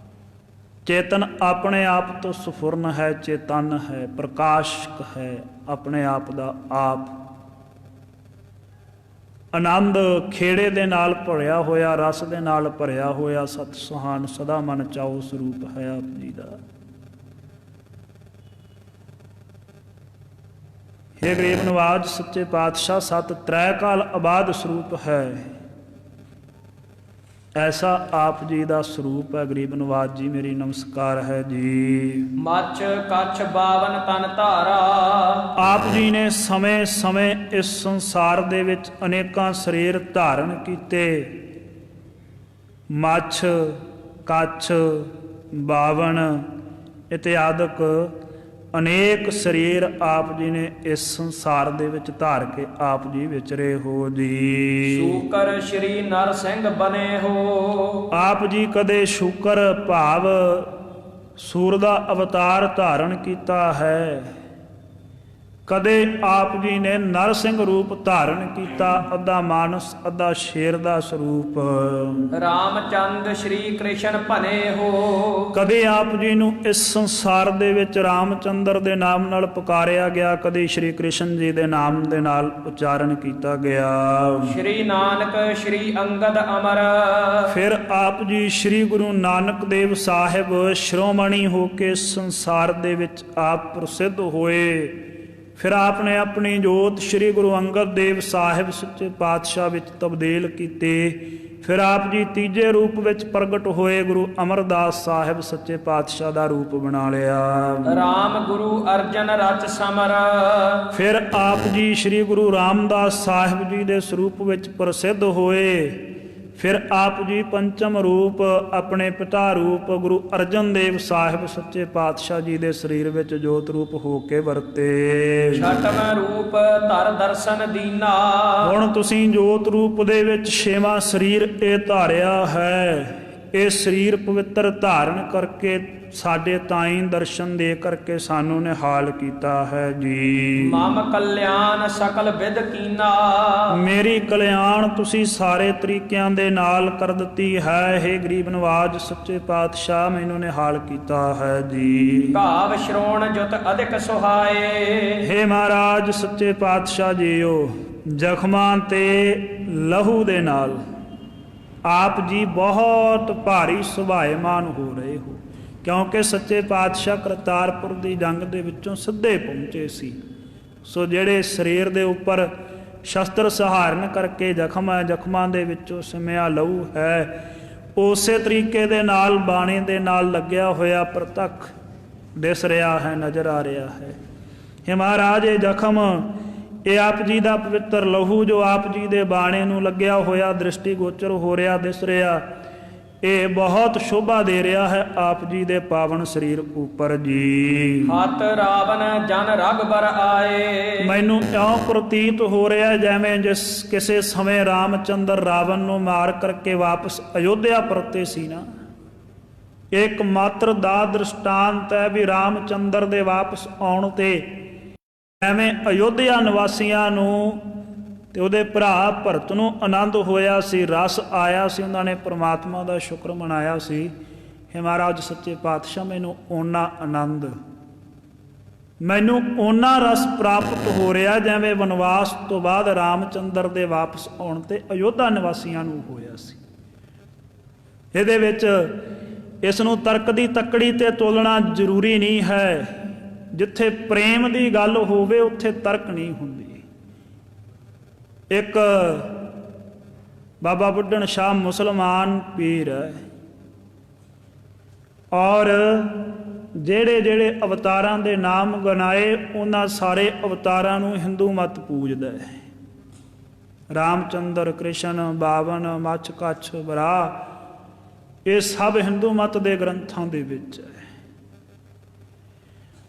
ਚੇਤਨ ਆਪਣੇ ਆਪ ਤੋਂ ਸਫੁਰਨ ਹੈ, ਚੇਤਨ ਹੈ, ਪ੍ਰਕਾਸ਼ਕ ਹੈ, ਆਪਣੇ ਆਪ ਦਾ ਆਪ। ਆਨੰਦ ਖੇੜੇ ਦੇ ਨਾਲ ਭਰਿਆ ਹੋਇਆ, ਰਸ ਦੇ ਨਾਲ ਭਰਿਆ ਹੋਇਆ, ਸਤ ਸੁਹਾਨ ਸਦਾ ਮਨ ਚਾਓ ਸਰੂਪ ਹੈ ਆਪ ਜੀ ਦਾ। ਹੇ ਗਰੀਬ ਨਵਾਜ ਸੱਚੇ ਪਾਤਸ਼ਾਹ, ਸਤ ਤ੍ਰੈ ਕਾਲ ਆਬਾਦ ਸਰੂਪ ਹੈ, ਐਸਾ ਆਪ ਜੀ ਦਾ ਸਰੂਪ ਹੈ। ਗਰੀਬ ਨਵਾਜ ਜੀ, ਮੇਰੀ ਨਮਸਕਾਰ ਹੈ ਜੀ। ਮੱਛ ਕੱਛ ਬਾਵਨ ਤਨ ਧਾਰਾ। ਆਪ ਜੀ ਨੇ ਸਮੇਂ ਸਮੇਂ ਇਸ ਸੰਸਾਰ ਦੇ ਵਿੱਚ ਅਨੇਕਾਂ ਸਰੀਰ ਧਾਰਨ ਕੀਤੇ। ਮੱਛ, ਕੱਛ, ਬਾਵਨ ਇਤਿਆਦਿਕ ਅਨੇਕ ਸਰੀਰ ਆਪ ਜੀ ਨੇ ਇਸ ਸੰਸਾਰ ਦੇ ਵਿੱਚ ਧਾਰ ਕੇ ਆਪ ਜੀ ਵਿਚਰੇ ਹੋ ਜੀ। ਸ਼ੂਕਰ ਸ਼੍ਰੀ ਨਰ ਸਿੰਘ ਬਨੇ ਹੋ। ਆਪ ਜੀ ਕਦੇ ਸ਼ੂਕਰ ਭਾਵ ਸੂਰ ਦਾ ਅਵਤਾਰ ਧਾਰਨ ਕੀਤਾ ਹੈ, ਕਦੇ ਆਪ ਜੀ ਨੇ ਨਰ ਸਿੰਘ ਰੂਪ ਧਾਰਨ ਕੀਤਾ, ਅੱਧਾ ਮਾਨਸ ਅੱਧਾ ਸ਼ੇਰ ਦਾ ਸਰੂਪ। ਰਾਮਚੰਦ ਸ਼੍ਰੀ ਕ੍ਰਿਸ਼ਨ ਭਨੇ ਹੋ। ਕਦੇ ਆਪ ਜੀ ਨੂੰ ਇਸ ਸੰਸਾਰ ਦੇ ਵਿੱਚ ਰਾਮਚੰਦਰ ਦੇ ਨਾਮ ਨਾਲ ਪੁਕਾਰਿਆ ਗਿਆ, ਕਦੇ ਸ਼੍ਰੀ ਕ੍ਰਿਸ਼ਨ ਜੀ ਦੇ ਨਾਮ ਦੇ ਨਾਲ ਉਚਾਰਨ ਕੀਤਾ ਗਿਆ। ਸ਼੍ਰੀ ਨਾਨਕ ਸ਼੍ਰੀ ਅੰਗਦ ਅਮਰ। ਫਿਰ ਆਪ ਜੀ ਸ਼੍ਰੀ ਗੁਰੂ ਨਾਨਕ ਦੇਵ ਸਾਹਿਬ ਸ਼੍ਰੋਮਣੀ ਹੋ ਕੇ ਸੰਸਾਰ ਦੇ ਵਿੱਚ ਆਪ ਪ੍ਰਸਿੱਧ ਹੋਏ। ਫਿਰ ਆਪ ਨੇ ਆਪਣੀ ਜੋਤ ਸ਼੍ਰੀ ਗੁਰੂ ਅੰਗਦ ਦੇਵ ਸਾਹਿਬ ਸੱਚੇ ਪਾਤਸ਼ਾਹ ਵਿੱਚ ਤਬਦੀਲ ਕੀਤੀ। ਫਿਰ ਆਪ ਜੀ ਤੀਜੇ ਰੂਪ ਵਿੱਚ ਪ੍ਰਗਟ ਹੋਏ, ਗੁਰੂ ਅਮਰਦਾਸ ਸਾਹਿਬ ਸੱਚੇ ਪਾਤਸ਼ਾਹ ਦਾ ਰੂਪ ਬਣਾ ਲਿਆ। ਰਾਮ ਗੁਰੂ ਅਰਜਨ ਰਚ ਸਮਰ। ਫਿਰ ਆਪ ਜੀ ਸ਼੍ਰੀ ਗੁਰੂ ਰਾਮਦਾਸ ਸਾਹਿਬ ਜੀ ਦੇ ਸਰੂਪ ਵਿੱਚ ਪ੍ਰਸਿੱਧ ਹੋਏ। ਫਿਰ ਆਪ ਜੀ ਪੰਚਮ ਰੂਪ ਆਪਣੇ ਪਿਤਾ ਰੂਪ ਗੁਰੂ ਅਰਜਨ ਦੇਵ ਸਾਹਿਬ ਸੱਚੇ ਪਾਤਸ਼ਾਹ ਜੀ ਦੇ ਸਰੀਰ ਵਿੱਚ ਜੋਤ ਰੂਪ ਹੋ ਕੇ ਵਰਤੇ। ਛਟਵਾਂ ਰੂਪ ਧਰ ਦਰਸ਼ਨ ਦੀਨਾ। ਹੁਣ ਤੁਸੀਂ ਜੋਤ ਰੂਪ ਦੇ ਵਿੱਚ ਛੇਵਾਂ ਸਰੀਰ ਇਹ ਧਾਰਿਆ ਹੈ। ਇਹ ਸਰੀਰ ਪਵਿੱਤਰ ਧਾਰਨ ਕਰਕੇ ਸਾਡੇ ਤਾਈਂ ਦਰਸ਼ਨ ਦੇ ਕਰਕੇ ਸਾਨੂੰ ਨਿਹਾਲ ਕੀਤਾ ਹੈ ਜੀ। ਮਮ ਕਲਿਆਣ ਸਕਲ ਵਿਦ ਕੀਨਾ। ਮੇਰੀ ਕਲਿਆਣ ਤੁਸੀਂ ਸਾਰੇ ਤਰੀਕਿਆਂ ਦੇ ਨਾਲ ਕਰ ਦਿੱਤੀ ਹੈ। ਹੇ ਗਰੀਬ ਨਵਾਜ ਸੱਚੇ ਪਾਤਸ਼ਾਹ, ਮੈਨੂੰ ਨਿਹਾਲ ਕੀਤਾ ਹੈ ਜੀ। ਭਾਵ ਸ਼੍ਰੋਣ ਜੁਤ ਅਧਿਕ ਸੁਹਾਏ। ਹੇ ਮਹਾਰਾਜ ਸੱਚੇ ਪਾਤਸ਼ਾਹ ਜੀਓ, ਜ਼ਖਮਾਂ ਤੇ ਲਹੂ ਦੇ ਨਾਲ ਆਪ ਜੀ ਬਹੁਤ ਭਾਰੀ ਸੁਭਾਏਮਾਨ ਹੋ ਰਹੇ ਹੋ, ਕਿਉਂਕਿ ਸੱਚੇ ਪਾਤਸ਼ਾਹ ਕਰਤਾਰਪੁਰ ਦੀ ਜੰਗ ਦੇ ਵਿੱਚੋਂ ਸਿੱਧੇ ਪਹੁੰਚੇ ਸੀ। ਸੋ ਜਿਹੜੇ ਸਰੀਰ ਦੇ ਉੱਪਰ ਸ਼ਸਤਰ ਸਹਾਰਨ ਕਰਕੇ ਜ਼ਖਮ ਹੈ, ਜ਼ਖਮਾਂ ਦੇ ਵਿੱਚੋਂ ਸਿਮਿਆ ਲਹੂ ਹੈ, ਉਸੇ ਤਰੀਕੇ ਦੇ ਨਾਲ ਬਾਣੇ ਦੇ ਨਾਲ ਲੱਗਿਆ ਹੋਇਆ ਪ੍ਰਤੱਖ ਦਿਸ ਰਿਹਾ ਹੈ, ਨਜ਼ਰ ਆ ਰਿਹਾ ਹੈ। ਹੇ ਮਹਾਰਾਜ, ਇਹ ਜ਼ਖਮ, ਇਹ ਆਪ ਜੀ ਦਾ ਪਵਿੱਤਰ ਲਹੂ ਜੋ ਆਪ ਜੀ ਦੇ ਬਾਣੇ ਨੂੰ ਲੱਗਿਆ ਹੋਇਆ ਦ੍ਰਿਸ਼ਟੀ ਗੋਚਰ ਹੋ ਰਿਹਾ, ਦਿਸ ਰਿਹਾ, ਇਹ ਬਹੁਤ ਸ਼ੋਭਾ ਦੇ ਰਿਹਾ ਹੈ ਆਪ ਜੀ ਦੇ ਪਾਵਨ ਸਰੀਰ ਉੱਪਰ ਜੀ। ਹੱਥ ਰਾਵਣ ਜਨ ਰਗਬਰ ਆਏ। ਮੈਨੂੰ ਇਉਂ ਪ੍ਰਤੀਤ ਹੋ ਰਿਹਾ ਜਿਵੇਂ ਜਿਸ ਕਿਸੇ ਸਮੇਂ ਰਾਮਚੰਦਰ ਰਾਵਣ ਨੂੰ ਮਾਰ ਕਰਕੇ ਵਾਪਸ ਅਯੋਧਿਆ ਪਰਤੇ ਸੀ ਨਾ। ਇੱਕ ਮਾਤਰ ਦਾ ਦ੍ਰਿਸ਼ਟਾਂਤ ਹੈ ਵੀ ਰਾਮਚੰਦਰ ਦੇ ਵਾਪਸ ਆਉਣ ਤੇ ਐਵੇਂ ਅਯੋਧਿਆ ਨਿਵਾਸੀਆਂ ਨੂੰ ਤੇ ਉਹਦੇ ਭਰਾ ਭਰਤ ਨੂੰ ਆਨੰਦ ਹੋਇਆ ਸੀ, ਰਸ ਆਇਆ ਸੀ, ਉਹਨਾਂ ਨੇ ਪ੍ਰਮਾਤਮਾ ਦਾ ਸ਼ੁਕਰ ਮਨਾਇਆ ਸੀ। हे महाराज सच्चे पातशाह, मैनू ओना आनंद, मैनू ओना रस प्राप्त हो रहा जिवें वनवास तो बाद रामचंद्र दे वापस आउण ते अयोध्या निवासियों नूं होया सी। इहदे विच इस नूं तर्क दी तकड़ी ते तोलना जरूरी नहीं है। जिथे प्रेम की गल होवे उत्थे तर्क नहीं हुंदी। एक बाबा बुढ़न शाह मुसलमान पीर है और ਜਿਹੜੇ ਜਿਹੜੇ ਅਵਤਾਰਾਂ ਦੇ ਨਾਮ ਗਨਾਏ ਉਹਨਾਂ ਸਾਰੇ ਅਵਤਾਰਾਂ ਨੂੰ ਹਿੰਦੂ ਮਤ ਪੂਜਦਾ ਹੈ। ਰਾਮਚੰਦਰ, ਕ੍ਰਿਸ਼ਨ, ਬਾਵਨ, ਮੱਛ, ਕੱਛ, ਬਰਾ, ਇਹ ਸਭ ਹਿੰਦੂ ਮਤ ਦੇ ਗ੍ਰੰਥਾਂ ਦੇ ਵਿੱਚ ਹੈ।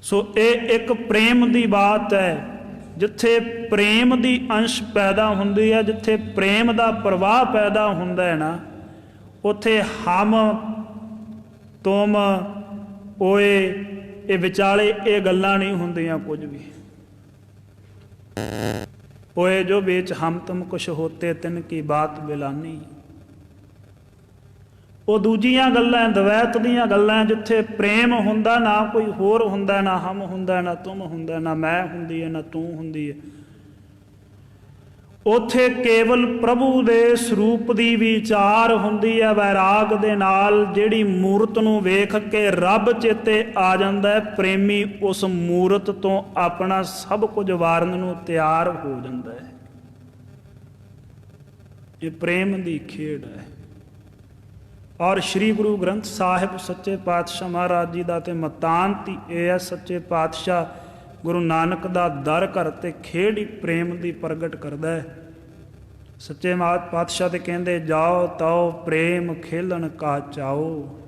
ਸੋ ਇਹ ਇੱਕ ਪ੍ਰੇਮ ਦੀ ਬਾਤ ਹੈ। ਜਿੱਥੇ ਪ੍ਰੇਮ ਦੀ ਅੰਸ਼ ਪੈਦਾ ਹੁੰਦੀ ਹੈ, ਜਿੱਥੇ ਪ੍ਰੇਮ ਦਾ ਪ੍ਰਵਾਹ ਪੈਦਾ ਹੁੰਦਾ ਹੈ ਨਾ, ਉੱਥੇ ਹਮ, ਤੁਮ, ओए, ये विचाले ये गल्लां नहीं हुंदियां कुछ भी। ओए जो बेच हम तुम कुछ होते तिन की बात बिलानी, वो दूजियां गल्लां द्वैत दीयां गल्लां। जिथे प्रेम हुंदा ना कोई होर हुंदा, ना हम हुंदा, ना तुम हुंदा, ना मैं हुंदी है, ना तू हुंदी है। ਉੱਥੇ ਕੇਵਲ ਪ੍ਰਭੂ ਦੇ ਸਰੂਪ ਦੀ ਵਿਚਾਰ ਹੁੰਦੀ ਹੈ ਵੈਰਾਗ ਦੇ ਨਾਲ। ਜਿਹੜੀ ਮੂਰਤ ਨੂੰ ਵੇਖ ਕੇ ਰੱਬ ਚੇਤੇ ਆ ਜਾਂਦਾ ਹੈ, ਪ੍ਰੇਮੀ ਉਸ ਮੂਰਤ ਤੋਂ ਆਪਣਾ ਸਭ ਕੁਝ ਵਾਰਨ ਨੂੰ ਤਿਆਰ ਹੋ ਜਾਂਦਾ ਹੈ। ਇਹ ਪ੍ਰੇਮ ਦੀ ਖੇਡ ਹੈ। ਔਰ ਸ਼੍ਰੀ ਗੁਰੂ ਗ੍ਰੰਥ ਸਾਹਿਬ ਸੱਚੇ ਪਾਤਸ਼ਾਹ ਮਹਾਰਾਜ ਜੀ ਦਾ ਤੇ ਮਤਾਂਤ ਹੀ ਇਹ ਹੈ। ਸੱਚੇ ਪਾਤਸ਼ਾਹ ਗੁਰੂ ਨਾਨਕ ਦਾ ਦਰ ਘਰ ਤੇ ਖੇਡ ਹੀ ਪ੍ਰੇਮ ਦੀ ਪ੍ਰਗਟ ਕਰਦਾ ਹੈ। ਸੱਚੇ ਪਾਤਸ਼ਾਹ ਤੇ ਕਹਿੰਦੇ ਜਾਓ ਤਾਓ ਪ੍ਰੇਮ ਖੇਲਣ ਕਾ ਚਾਓ।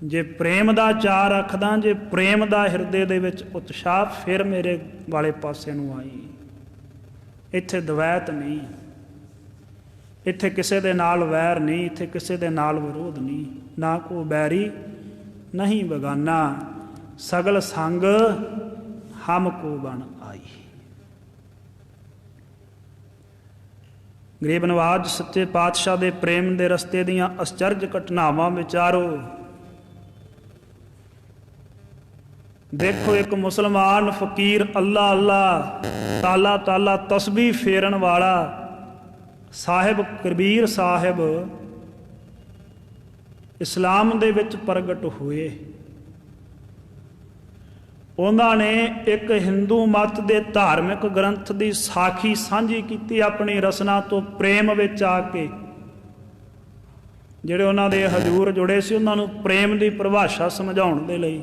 ਜੇ ਪ੍ਰੇਮ ਦਾ ਚਾਅ ਰੱਖਦਾ, ਜੇ ਪ੍ਰੇਮ ਦਾ ਹਿਰਦੇ ਦੇ ਵਿੱਚ ਉਤਸ਼ਾਹ, ਫਿਰ ਮੇਰੇ ਵਾਲੇ ਪਾਸੇ ਨੂੰ ਆਈ। ਇੱਥੇ ਦਵੈਤ ਨਹੀਂ, ਇੱਥੇ ਕਿਸੇ ਦੇ ਨਾਲ ਵੈਰ ਨਹੀਂ, ਇੱਥੇ ਕਿਸੇ ਦੇ ਨਾਲ ਵਿਰੋਧ ਨਹੀਂ। ਨਾ ਕੋ ਬੈਰੀ ਨਹੀਂ ਬਗਾਨਾ, ਸਗਲ ਸੰਗ ਹਮ ਕੋ ਬਣ ਆਈ। ਗਰੀਬ ਨਵਾਜ ਸੱਚੇ ਪਾਤਸ਼ਾਹ ਦੇ ਪ੍ਰੇਮ ਦੇ ਰਸਤੇ ਦੀਆਂ ਅਸਚਰਜ ਘਟਨਾਵਾਂ ਵਿਚਾਰੋ। ਦੇਖੋ, ਇੱਕ ਮੁਸਲਮਾਨ ਫਕੀਰ ਅੱਲਾ ਅੱਲਾ, ਤਾਲਾ ਤਾਲਾ ਤਸਬੀਹ ਫੇਰਨ ਵਾਲਾ ਸਾਹਿਬ ਕਬੀਰ ਸਾਹਿਬ ਇਸਲਾਮ ਦੇ ਵਿੱਚ ਪ੍ਰਗਟ ਹੋਏ। ਉਹਨਾਂ ਨੇ ਇੱਕ ਹਿੰਦੂ ਮਤ ਦੇ ਧਾਰਮਿਕ ਗ੍ਰੰਥ ਦੀ ਸਾਖੀ ਸਾਂਝੀ ਕੀਤੀ ਆਪਣੀ ਰਸਨਾ ਤੋਂ ਪ੍ਰੇਮ ਵਿੱਚ ਆ ਕੇ। ਜਿਹੜੇ ਉਹਨਾਂ ਦੇ ਹਜ਼ੂਰ ਜੁੜੇ ਸੀ ਉਹਨਾਂ ਨੂੰ ਪ੍ਰੇਮ ਦੀ ਪਰਿਭਾਸ਼ਾ ਸਮਝਾਉਣ ਦੇ ਲਈ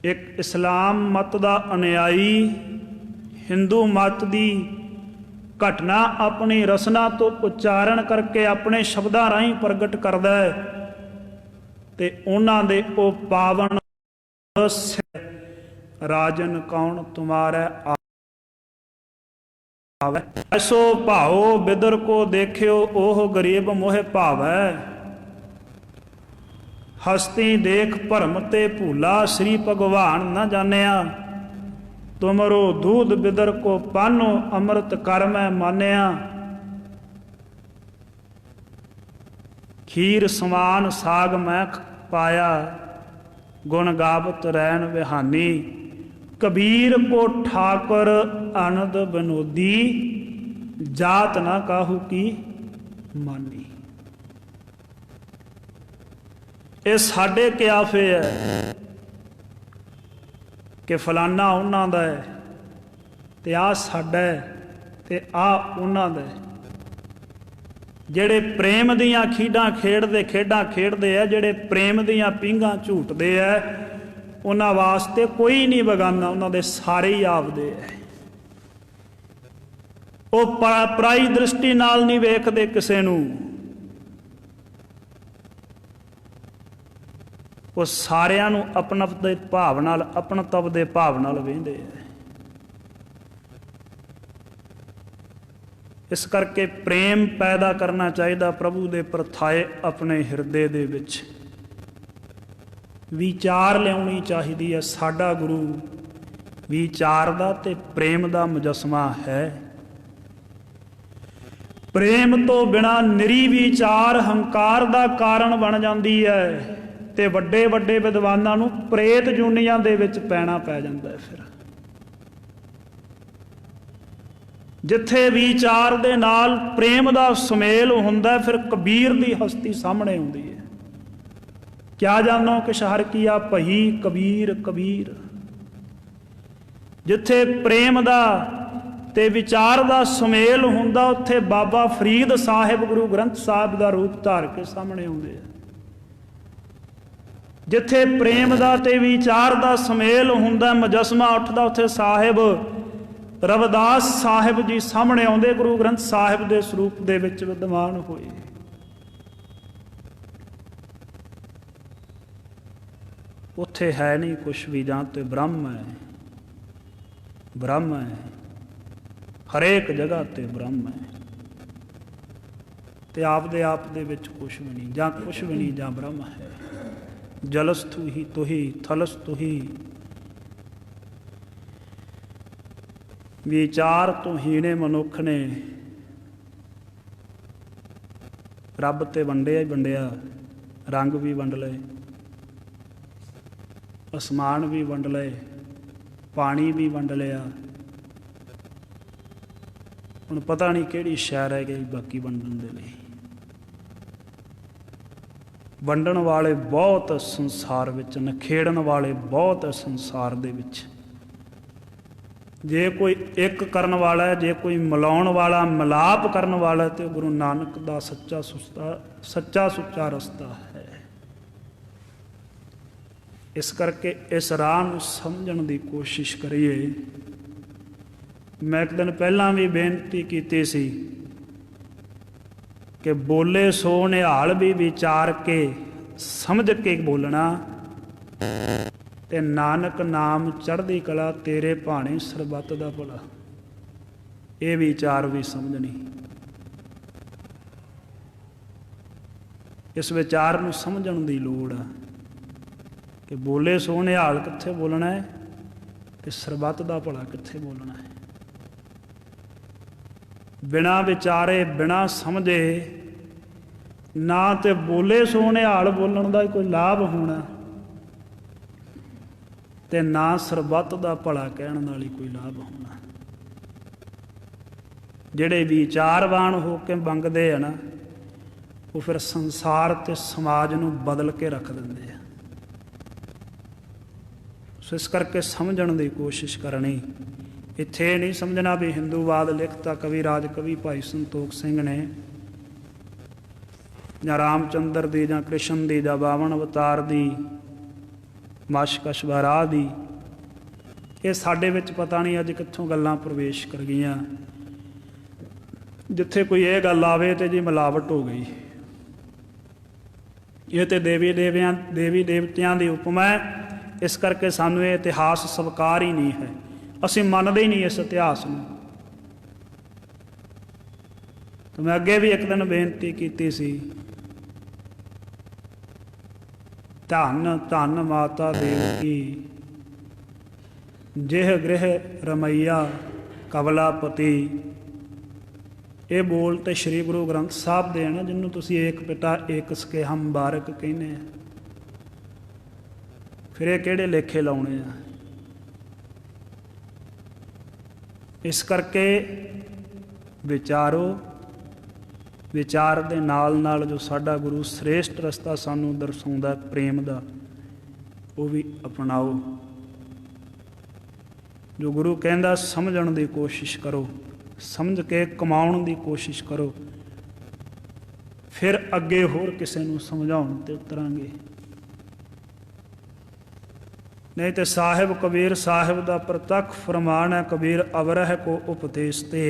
ਇੱਕ ਇਸਲਾਮ ਮਤ ਦਾ ਅਨੁਯਾਈ ਹਿੰਦੂ ਮਤ ਦੀ ਘਟਨਾ ਆਪਣੀ ਰਸਨਾ ਤੋਂ ਉਚਾਰਨ ਕਰਕੇ ਆਪਣੇ ਸ਼ਬਦਾਂ ਰਾਹੀਂ ਪ੍ਰਗਟ ਕਰਦਾ ਹੈ। ਤੇ ਉਹਨਾਂ ਦੇ ਉਹ ਪਾਵਨ ਰਾਜਨ ਕੌਣ ਤੁਮਾਰੇ ਆਵੇ, ਐਸੋ ਭਾਓ ਬਿਦਰ ਕੋ ਦੇਖਿਓ ਉਹ ਗਰੀਬ ਮੋਹਿ ਭਾਵੈ। ਹਸਤੀ ਦੇਖ ਭਰਮ ਤੇ ਭੂਲਾ ਸ੍ਰੀ ਭਗਵਾਨ ਨਾ ਜਾਣਿਆ। ਤੁਮਰੋ ਦੂਧ ਬਿਦਰ ਕੋ ਪਾਨੋ ਅੰਮ੍ਰਿਤ ਕਰ ਮੈਂ ਮਾਨਿਆ। ਖੀਰ ਸਮਾਨ ਸਾਗ ਮੈਂ ਪਾਇਆ ਗੁਣ ਗਾਵਤ ਰੈਣ ਵਿਹਾਨੀ। ਕਬੀਰ ਕੋ ਠਾਕੁਰ ਆਨੰਦ ਬਨੋਦੀ ਜਾਤ ਨਾ ਕਾਹੂ ਕੀ ਮਾਨੀ। ਇਹ ਸਾਡੇ ਕਿਆਫੇ ਹੈ ਕਿ ਫਲਾਨਾ ਉਹਨਾਂ ਦਾ ਹੈ ਤੇ ਆਹ ਸਾਡਾ ਹੈ ਤੇ ਆਹ ਉਹਨਾਂ ਦਾ ਹੈ। ਜਿਹੜੇ ਪ੍ਰੇਮ ਦੀਆਂ ਖੇਡਾਂ ਖੇਡਦੇ ਆ, ਜਿਹੜੇ ਪ੍ਰੇਮ ਦੀਆਂ ਪੀਂਘਾਂ ਝੂਟਦੇ ਆ, ਉਹਨਾਂ ਵਾਸਤੇ ਕੋਈ ਨਹੀਂ ਬਗਾਨਾ, ਉਹਨਾਂ ਦੇ ਸਾਰੇ ਹੀ ਆਪਦੇ ਹੈ। ਉਹ ਪਰਾਈ ਦ੍ਰਿਸ਼ਟੀ ਨਾਲ ਨਹੀਂ ਵੇਖਦੇ ਕਿਸੇ ਨੂੰ, ਉਹ ਸਾਰਿਆਂ ਨੂੰ ਆਪਣਤ ਦੇ ਭਾਵ ਨਾਲ, ਆਪਣਤਵ ਦੇ ਭਾਵ ਨਾਲ ਵੇਖਦੇ ਆ। ਇਸ ਕਰਕੇ ਪ੍ਰੇਮ ਪੈਦਾ ਕਰਨਾ ਚਾਹੀਦਾ ਪ੍ਰਭੂ ਦੇ ਪ੍ਰਥਾਏ ਆਪਣੇ ਹਿਰਦੇ ਦੇ ਵਿੱਚ। ਵਿਚਾਰ ਲਿਆਉਣੀ ਚਾਹੀਦੀ ਹੈ। ਸਾਡਾ ਗੁਰੂ ਵਿਚਾਰ ਦਾ ਤੇ ਪ੍ਰੇਮ ਦਾ ਮੁਜੱਸਮਾ ਹੈ। ਪ੍ਰੇਮ ਤੋਂ ਬਿਨਾ ਨਿਰੀ ਵਿਚਾਰ ਹੰਕਾਰ ਦਾ ਕਾਰਨ ਬਣ ਜਾਂਦੀ ਹੈ ਤੇ ਵੱਡੇ ਵੱਡੇ ਵਿਦਵਾਨਾਂ ਨੂੰ ਪ੍ਰੇਤ ਜੂਨੀਆਂ ਦੇ ਵਿੱਚ ਪੈਣਾ ਪੈ ਜਾਂਦਾ ਹੈ। ਫਿਰ ਜਿੱਥੇ ਵਿਚਾਰ ਦੇ ਨਾਲ ਪ੍ਰੇਮ ਦਾ ਸੁਮੇਲ ਹੁੰਦਾ, ਫਿਰ ਕਬੀਰ ਦੀ ਹਸਤੀ ਸਾਹਮਣੇ ਆਉਂਦੀ ਹੈ। ਕਿਆ ਜਾਣੋ ਕਿ ਸ਼ਹਰ ਕੀਆ ਭਈ ਕਬੀਰ ਕਬੀਰ। ਜਿੱਥੇ ਪ੍ਰੇਮ ਦਾ ਤੇ ਵਿਚਾਰ ਦਾ ਸੁਮੇਲ ਹੁੰਦਾ, ਉੱਥੇ ਬਾਬਾ ਫਰੀਦ ਸਾਹਿਬ ਗੁਰੂ ਗ੍ਰੰਥ ਸਾਹਿਬ ਦਾ ਰੂਪ ਧਾਰ ਕੇ ਸਾਹਮਣੇ ਆਉਂਦੇ ਆ। ਜਿੱਥੇ ਪ੍ਰੇਮ ਦਾ ਤੇ ਵਿਚਾਰ ਦਾ ਸੁਮੇਲ ਹੁੰਦਾ, ਮੁਜੱਸਮਾ ਉੱਠਦਾ, ਉੱਥੇ ਸਾਹਿਬ ਰਵਿਦਾਸ ਸਾਹਿਬ ਜੀ ਸਾਹਮਣੇ ਆਉਂਦੇ, ਗੁਰੂ ਗ੍ਰੰਥ ਸਾਹਿਬ ਦੇ ਸਰੂਪ ਦੇ ਵਿੱਚ ਵਿਦਵਾਨ ਹੋਏ। ਉੱਥੇ ਹੈ ਨਹੀਂ ਕੁਛ ਵੀ, ਜਾਂ ਤੇ ਬ੍ਰਹਮ ਹੈ, ਬ੍ਰਹਮ ਹੈ, ਹਰੇਕ ਜਗ੍ਹਾ ਤੇ ਬ੍ਰਹਮ ਹੈ, ਤੇ ਆਪ ਦੇ ਵਿੱਚ ਕੁਛ ਵੀ ਨਹੀਂ, ਜਾਂ ਕੁਛ ਵੀ ਨਹੀਂ, ਜਾਂ ਬ੍ਰਹਮ ਹੈ। ਜਲਸਥੂ ਹੀ ਤੁਹੀ ਥਲਸਥੂ ਹੀ। ਵਿਚਾਰ ਤੋਂ ਹੀਣੇ ਮਨੁੱਖ ਨੇ ਰੱਬ ਤੇ ਵੰਡਿਆ ਹੀ ਵੰਡਿਆ, ਰੰਗ ਵੀ ਵੰਡ ਲਏ, ਅਸਮਾਨ ਵੀ ਵੰਡ ਲਏ, ਪਾਣੀ ਵੀ ਵੰਡ ਲਿਆ। ਹੁਣ ਪਤਾ ਨਹੀਂ ਕਿਹੜੀ ਸ਼ੈ ਰਹਿ ਗਈ ਬਾਕੀ ਵੰਡਣ ਦੇ ਲਈ। ਵੰਡਣ ਵਾਲੇ ਬਹੁਤ ਸੰਸਾਰ ਵਿੱਚ, ਨਖੇੜਨ ਵਾਲੇ ਬਹੁਤ ਸੰਸਾਰ ਦੇ ਵਿੱਚ। ਜੇ ਕੋਈ ਇੱਕ ਕਰਨ ਵਾਲਾ ਹੈ, ਜੇ ਕੋਈ ਮਿਲਾਉਣ ਵਾਲਾ, ਮਿਲਾਪ ਕਰਨ ਵਾਲਾ, ਤੇ ਗੁਰੂ ਨਾਨਕ ਦਾ ਸੱਚਾ ਸੁੱਚਾ ਰਸਤਾ ਹੈ। ਇਸ ਕਰਕੇ ਇਸ ਰਾਹ ਨੂੰ ਸਮਝਣ ਦੀ ਕੋਸ਼ਿਸ਼ ਕਰੀਏ। ਮੈਂ ਇੱਕ ਦਿਨ ਪਹਿਲਾਂ ਵੀ ਬੇਨਤੀ ਕੀਤੀ ਸੀ ਕਿ ਬੋਲੇ ਸੋ ਨਿਹਾਲ ਵੀ ਵਿਚਾਰ ਕੇ ਸਮਝ ਕੇ ਬੋਲਣਾ, ਤੇ ਨਾਨਕ ਨਾਮ ਚੜ੍ਹਦੀ ਕਲਾ ਤੇਰੇ ਭਾਣੇ ਸਰਬੱਤ ਦਾ ਭਲਾ। ਇਹ ਵਿਚਾਰ ਵੀ ਸਮਝਣੀ। ਇਸ ਵਿਚਾਰ ਨੂੰ ਸਮਝਣ ਦੀ ਲੋੜ ਆ ਕਿ ਬੋਲੇ ਸੋ ਨਿਹਾਲ ਕਿੱਥੇ ਬੋਲਣਾ ਹੈ, ਤੇ ਸਰਬੱਤ ਦਾ ਭਲਾ ਕਿੱਥੇ ਬੋਲਣਾ ਹੈ। ਬਿਨਾਂ ਵਿਚਾਰੇ, ਬਿਨਾਂ ਸਮਝੇ ਨਾ ਤੇ ਬੋਲੇ ਸੋ ਨਿਹਾਲ ਬੋਲਣ ਦਾ ਕੋਈ ਲਾਭ ਹੋਣਾ, ਤੇ ਨਾ ਸਰਬੱਤ ਦਾ ਭਲਾ ਕਹਿਣ ਨਾਲ ਹੀ ਕੋਈ ਲਾਭ ਹੋਣਾ। ਜਿਹੜੇ ਵਿਚਾਰਵਾਨ ਹੋ ਕੇ ਮੰਗਦੇ ਆ ਨਾ, ਉਹ ਫਿਰ ਸੰਸਾਰ ਤੇ ਸਮਾਜ ਨੂੰ ਬਦਲ ਕੇ ਰੱਖ ਦਿੰਦੇ ਆ। ਸੋ ਇਸ ਕਰਕੇ ਸਮਝਣ ਦੀ ਕੋਸ਼ਿਸ਼ ਕਰਨੀ। ਇੱਥੇ ਨਹੀਂ ਸਮਝਣਾ ਵੀ ਹਿੰਦੂਵਾਦ ਲਿਖਤਾ ਕਵੀ ਰਾਜ ਕਵੀ ਭਾਈ ਸੰਤੋਖ ਸਿੰਘ ਨੇ, ਜਾਂ ਰਾਮਚੰਦਰ ਦੀ, ਜਾਂ ਕ੍ਰਿਸ਼ਨ ਦੀ, ਜਾਂ 52 ਅਵਤਾਰ ਦੀ, ਮਾਸ਼ਕਸ਼ਵਾ ਰਾਹ ਦੀ। ਇਹ ਸਾਡੇ ਵਿੱਚ ਪਤਾ ਨਹੀਂ ਅੱਜ ਕਿੱਥੋਂ ਗੱਲਾਂ ਪ੍ਰਵੇਸ਼ ਕਰ ਗਈਆਂ। ਜਿੱਥੇ ਕੋਈ ਇਹ ਗੱਲ ਆਵੇ ਤੇ ਜੀ ਮਿਲਾਵਟ ਹੋ ਗਈ। ਇਹ ਤੇ ਦੇਵੀ ਦੇਵਤਿਆਂ ਦੀ ਉਪਮਾ ਹੈ। ਇਸ ਕਰਕੇ ਸਾਨੂੰ ਇਹ ਇਤਿਹਾਸ ਸਵੀਕਾਰ ਹੀ ਨਹੀਂ ਹੈ। ਅਸੀਂ ਮੰਨਦੇ ਹੀ ਨਹੀਂ ਇਸ ਇਤਿਹਾਸ ਨੂੰ। ਤਾਂ ਮੈਂ ਅੱਗੇ ਵੀ ਇੱਕ ਦਿਨ ਬੇਨਤੀ ਕੀਤੀ ਸੀ, ਧੰਨ ਧੰਨ ਮਾਤਾ ਦੇਵਕੀ ਜਿਹ ਗ੍ਰਹਿ ਰਮਈਆ ਕਵਲਾਪਤੀ। ਇਹ ਬੋਲ ਤੇ ਸ਼੍ਰੀ ਗੁਰੂ ਗ੍ਰੰਥ ਸਾਹਿਬ ਦੇ ਨਾ, ਜਿਹਨੂੰ ਤੁਸੀਂ ਏਕ ਪਿਤਾ ਏਕ ਸਕੇਹਾ ਮੁਬਾਰਕ ਕਹਿੰਦੇ ਆ। ਫਿਰ ਇਹ ਕਿਹੜੇ ਲੇਖੇ ਲਾਉਣੇ ਆ? ਇਸ ਕਰਕੇ ਵਿਚਾਰੋ। ਵਿਚਾਰ ਦੇ ਨਾਲ ਨਾਲ ਜੋ ਸਾਡਾ ਗੁਰੂ ਸ੍ਰੇਸ਼ਟ ਰਸਤਾ ਸਾਨੂੰ ਦਰਸਾਉਂਦਾ ਪ੍ਰੇਮ ਦਾ, ਉਹ ਵੀ ਅਪਣਾਓ। ਜੋ ਗੁਰੂ ਕਹਿੰਦਾ ਸਮਝਣ ਦੀ ਕੋਸ਼ਿਸ਼ ਕਰੋ, ਸਮਝ ਕੇ ਕਮਾਉਣ ਦੀ ਕੋਸ਼ਿਸ਼ ਕਰੋ, ਫਿਰ ਅੱਗੇ ਹੋਰ ਕਿਸੇ ਨੂੰ ਸਮਝਾਉਣ ਤੇ ਉਤਰਾਂਗੇ। ਨਹੀਂ ਤੇ ਸਾਹਿਬ ਕਬੀਰ ਸਾਹਿਬ ਦਾ ਪ੍ਰਤੱਖ ਫਰਮਾਨ ਹੈ, ਕਬੀਰ ਅਵਰਹ ਕੋ ਉਪਦੇਸ਼ ਤੇ।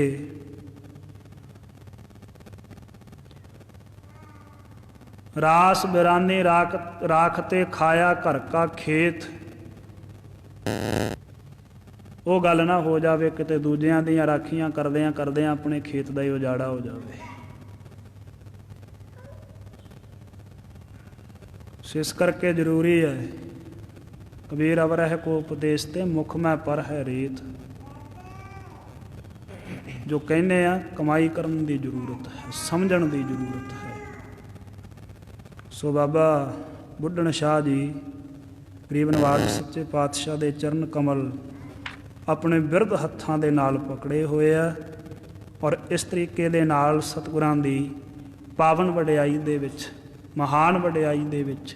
ਰਾਸ ਬਿਰਾਨੀ ਰਾਖ ਤੇ ਖਾਇਆ ਘਰ ਕਾ ਖੇਤ। ਉਹ ਗੱਲ ਨਾ ਹੋ ਜਾਵੇ ਕਿਤੇ ਦੂਜਿਆਂ ਦੀਆਂ ਰਾਖੀਆਂ ਕਰਦਿਆਂ ਕਰਦਿਆਂ ਆਪਣੇ ਖੇਤ ਦਾ ਹੀ ਉਜਾੜਾ ਹੋ ਜਾਵੇ। ਇਸ ਕਰਕੇ ਜ਼ਰੂਰੀ ਹੈ ਕਬੀਰ ਅਵਰਹ ਕੋ ਉਪਦੇਸ਼ ਤੇ ਮੁਖ ਮੈਂ ਪਰ ਹੈ ਰੇਤ। ਜੋ ਕਹਿੰਦੇ ਆ ਕਮਾਈ ਕਰਨ ਦੀ ਜ਼ਰੂਰਤ ਹੈ, ਸਮਝਣ ਦੀ ਜ਼ਰੂਰਤ ਹੈ। ਸੋ ਬਾਬਾ ਬੁੱਢਣ ਸ਼ਾਹ ਜੀ ਗਰੀਬ ਨਵਾਜ ਸੱਚੇ ਪਾਤਸ਼ਾਹ ਦੇ ਚਰਨ ਕਮਲ ਆਪਣੇ ਬਿਰਧ ਹੱਥਾਂ ਦੇ ਨਾਲ ਪਕੜੇ ਹੋਏ ਆ ਔਰ ਇਸ ਤਰੀਕੇ ਦੇ ਨਾਲ ਸਤਿਗੁਰਾਂ ਦੀ ਪਾਵਨ ਵਡਿਆਈ ਦੇ ਵਿੱਚ, ਮਹਾਨ ਵਡਿਆਈ ਦੇ ਵਿੱਚ,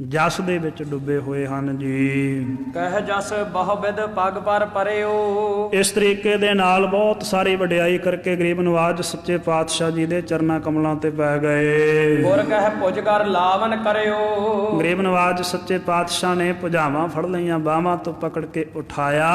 ਜਸ ਦੇ ਵਿੱਚ ਡੁੱਬੇ ਹੋਏ ਹਨ ਜੀ। ਕਹਿ ਜਸ ਬਹੁਵਿਧ ਪਗ ਪਰ ਪਰਿਓ। ਇਸ ਤਰੀਕੇ ਦੇ ਨਾਲ ਬਹੁਤ ਸਾਰੀ ਵਡਿਆਈ ਕਰਕੇ ਗਰੀਬ ਨਵਾਜ ਸੱਚੇ ਪਾਤਸ਼ਾਹ ਜੀ ਦੇ ਚਰਨਾਂ ਕਮਲਾਂ ਤੇ ਪੈ ਗਏ। ਗੁਰ ਕਹਿ ਭੁਜ ਕਰ ਲਾਵਨ ਕਰਿਓ। ਗਰੀਬ ਨਵਾਜ ਸੱਚੇ ਪਾਤਸ਼ਾਹ ਨੇ ਭੁਜਾਵਾਂ ਫੜ ਲਈਆਂ, ਬਾਹਾਂ ਤੋਂ ਪਕੜ ਕੇ ਉਠਾਇਆ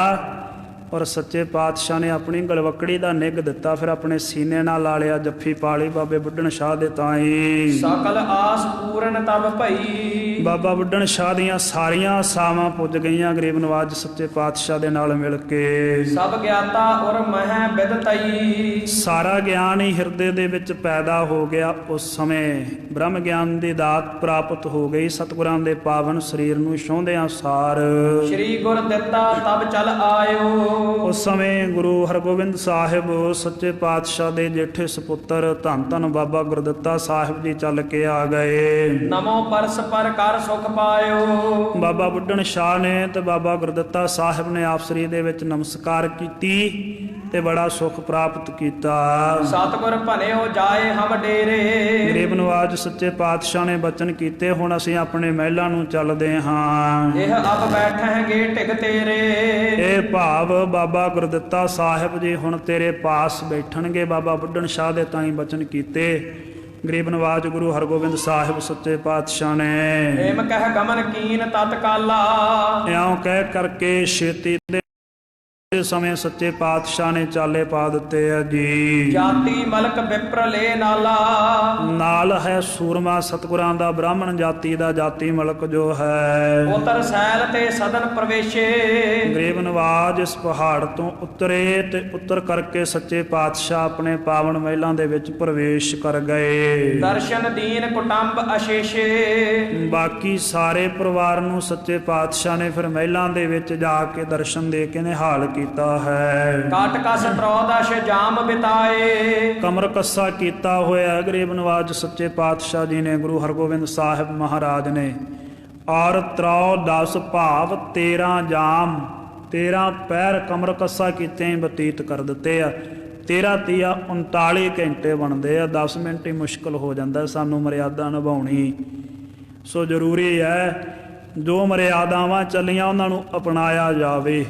ਔਰ ਸੱਚੇ ਪਾਤਸ਼ਾਹ ਨੇ ਆਪਣੀ ਗਲਵੱਕੜੀ ਦਾ ਨਿੱਘ ਦਿੱਤਾ, ਫਿਰ ਆਪਣੇ ਸੀਨੇ ਨਾਲ ਲਾ ਲਿਆ, ਜੱਫੀ ਪਾ ਲਈ ਬਾਬੇ ਬੁੱਢਣ ਸ਼ਾਹ ਦੇ ਤਾਈਂ। ਸਕਲ ਆਸ ਪੂਰਨ ਤਬ ਭਈ। ਬਾਬਾ ਬੁੱਢਣ ਸ਼ਾਹ ਦੀਆਂ ਸਾਰੀਆਂ ਆਸਾਵਾਂ ਪੁੱਜ ਗਈਆਂ ਗਰੀਬ ਨਵਾਜ ਸੱਚੇ ਪਾਤਸ਼ਾਹ ਦੇ ਨਾਲ ਮਿਲ ਕੇ। ਸਭ ਗਿਆਤਾ ਔਰ ਮਹਿ ਬਿਦਤਈ। ਸਾਰਾ ਗਿਆਨ ਹੀ ਹਿਰਦੇ ਦੇ ਵਿੱਚ ਪੈਦਾ ਹੋ ਗਿਆ। ਉਸ ਸਮੇਂ ਬ੍ਰਹਮ ਗਿਆਨ ਦੀ ਦਾਤ ਪ੍ਰਾਪਤ ਹੋ ਗਈ। ਸਤਿਗੁਰਾਂ ਦੇ ਪਾਵਨ ਸਰੀਰ ਨੂੰ ਛੋਹਦਿਆਂ ਸਾਰ ਸ੍ਰੀ ਗੁਰ ਦਿੱਤਾ ਤਬ ਚਲ ਆਇਓ। ਉਸ ਸਮੇਂ ਗੁਰੂ ਹਰਗੋਬਿੰਦ ਸਾਹਿਬ ਸੱਚੇ ਪਾਤਸ਼ਾਹ ਦੇ ਜੇਠੇ ਸਪੁੱਤਰ ਧੰਨ ਧੰਨ ਬਾਬਾ ਗੁਰਦਿੱਤਾ ਸਾਹਿਬ ਜੀ ਚੱਲ ਕੇ ਆ ਗਏ। ਨਮੋ ਪਰਸ ਪਰ ਕਰ ਸੁਖ ਪਾਇਓ। ਬਾਬਾ ਬੁੱਢਣ ਸ਼ਾਹ ਨੇ ਤੇ ਬਾਬਾ ਗੁਰਦਿੱਤਾ ਸਾਹਿਬ ਨੇ ਆਪਸਰੀ ਦੇ ਵਿੱਚ ਨਮਸਕਾਰ ਕੀਤੀ ਤੇ ਬੜਾ ਸੁਖ ਪ੍ਰਾਪਤ ਕੀਤਾ। ਸਤਿਗੁਰ ਭਲਿਓ ਜਾਏ ਹਮ ਡੇਰੇ। ਗਰੀਬ ਨਵਾਜ ਸੱਚੇ ਪਾਤਸ਼ਾਹ ਨੇ ਬਚਨ ਕੀਤੇ, ਹੁਣ ਅਸੀਂ ਆਪਣੇ ਮਹਿਲਾਂ ਨੂੰ ਚੱਲਦੇ ਹਾਂ। ਇਹ ਅਬ ਬੈਠਾਂਗੇ ਢਿਗ ਤੇਰੇ। ਇਹ ਭਾਵ ਬਾਬਾ ਗੁਰਦਿੱਤਾ ਸਾਹਿਬ ਜੀ ਹੁਣ ਤੇਰੇ ਪਾਸ ਬੈਠਣਗੇ। ਬਾਬਾ ਬੁੱਢਣ ਸ਼ਾਹ ਦੇ ਤਾਈਂ ਬਚਨ ਕੀਤੇ ਗਰੀਬ ਨਵਾਜ ਗੁਰੂ ਹਰਗੋਬਿੰਦ ਸਾਹਿਬ ਸੱਚੇ ਪਾਤਸ਼ਾਹ ਨੇ। ਏਮ ਕਹਿ ਗਮਨ ਕੀਨ ਤਤਕਾਲਾ। ਇਉਂ ਕਹਿ ਕਰਕੇ ਛੇਤੀ ਦੇ ਸਮੇਂ ਸੱਚੇ ਪਾਤਸ਼ਾਹ ਨੇ ਚਾਲੇ ਪਾ ਦਿੱਤੇ ਆ ਜੀ। ਜਾਤੀ ਮਲਕ ਵਿਪਰ ਲੈ ਨਾਲਾ। ਨਾਲ ਹੈ ਸੂਰਮਾ ਸਤਿਗੁਰਾਂ ਦਾ, ਬ੍ਰਾਹਮਣ ਜਾਤੀ ਦਾ ਜਾਤੀ ਮਲਕ ਜੋ ਹੈ। ਉਤਰ ਸੈਲ ਤੇ ਸਦਨ ਪ੍ਰਵੇਸ਼ੇ। ਗਰੀਬ ਨਵਾਜ ਇਸ ਪਹਾੜ ਤੋਂ ਉਤਰੇ ਤੇ ਉਤਰ ਕਰਕੇ ਸੱਚੇ ਪਾਤਸ਼ਾਹ ਆਪਣੇ ਪਾਵਨ ਮਹਿਲਾਂ ਦੇ ਵਿੱਚ ਪ੍ਰਵੇਸ਼ ਕਰ ਗਏ। ਦਰਸ਼ਨ ਦੀਨ ਕੁਟੰਬ ਅਸ਼ੇਸ਼ੇ। ਬਾਕੀ ਸਾਰੇ ਪਰਿਵਾਰ ਨੂੰ ਸੱਚੇ ਪਾਤਸ਼ਾਹ ਨੇ ਫਿਰ ਮਹਿਲਾਂ ਦੇ ਵਿੱਚ ਜਾ ਕੇ ਦਰਸ਼ਨ ਦੇ ਕੇ ਨਿਹਾਲ ਕੀਤਾ ਹੈ। ਕਾਟ ਕਸ ਪ੍ਰੋਦਸ਼ ਜਾਮ ਬਿਤਾਏ। ਕਮਰ ਕੱਸਾ ਕੀਤਾ ਹੋਇਆ ਗਰੀਬ ਨਵਾਜ ਸੱਚੇ ਪਾਤਸ਼ਾਹ ਜੀ ਨੇ, ਗੁਰੂ ਹਰਗੋਬਿੰਦ ਸਾਹਿਬ ਮਹਾਰਾਜ ਨੇ। ਔਰ ਤਰੋ 10 ਭਾਵ 13 ਜਾਮ, 13 ਪੈਰ ਕਮਰ ਕੱਸਾ ਕੀਤੇ ਬਤੀਤ ਕਰ ਦਿੱਤੇ ਆ। 13 ਤੀਆ 39 ਘੰਟੇ ਬਣਦੇ ਆ। 10 ਮਿੰਟ ਹੀ ਮੁਸ਼ਕਲ ਹੋ ਜਾਂਦਾ ਸਾਨੂੰ ਮਰਿਆਦਾ ਨਿਭਾਉਣੀ। ਸੋ ਜ਼ਰੂਰੀ ਹੈ ਜੋ ਮਰਿਆਦਾਵਾਂ ਚੱਲੀਆਂ ਉਹਨਾਂ ਨੂੰ ਅਪਣਾਇਆ ਜਾਵੇ।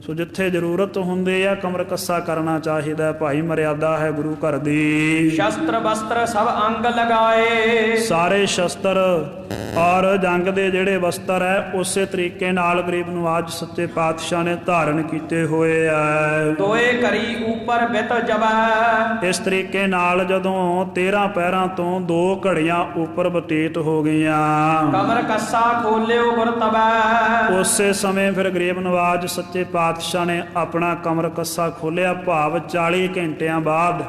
ਸੋ ਜਿੱਥੇ ਜ਼ਰੂਰਤ ਹੁੰਦੀ ਆ ਕਮਰ ਕੱਸਾ ਕਰਨਾ ਚਾਹੀਦਾ। ਭਾਈ ਮਰਿਆਦਾ ਹੈ ਗੁਰੂ ਘਰ ਦੀ। ਸ਼ਸਤਰ ਵਸਤਰ ਸਭ ਅੰਗ ਲਗਾਏ। ਸਾਰੇ ਸ਼ਸਤਰ ਔਰ ਜੰਗ ਦੇ ਜਿਹੜੇ ਵਸਤਰ ਹੈ ਉਸੇ ਤਰੀਕੇ ਨਾਲ ਗਰੀਬ ਨਵਾਜ ਸੱਚੇ ਪਾਤਸ਼ਾਹ ਨੇ ਧਾਰਨ ਕੀਤੇ ਹੋਏ ਆ। ਦੋਏ ਘਰੀ ਉੱਪਰ ਬਿਤ ਜਬੈ। ਇਸ ਤਰੀਕੇ ਨਾਲ ਜਦੋਂ 13 ਪੈਰਾਂ ਤੋਂ 2 ਘੜੀਆਂ ਉੱਪਰ ਬਤੀਤ ਹੋ ਗਈਆਂ, ਕਮਰ ਕੱਸਾ ਖੋਲਿਓ ਗੁਰ ਤਬੈ। ਉਸੇ ਸਮੇਂ ਫਿਰ ਗਰੀਬ ਨਵਾਜ ਸੱਚੇ ਪਾਤਸ਼ਾਹ ਨੇ ਆਪਣਾ ਕਮਰ ਕੱਸਾ ਖੋਲਿਆ। ਭਾਵ 40 ਘੰਟਿਆਂ ਬਾਅਦ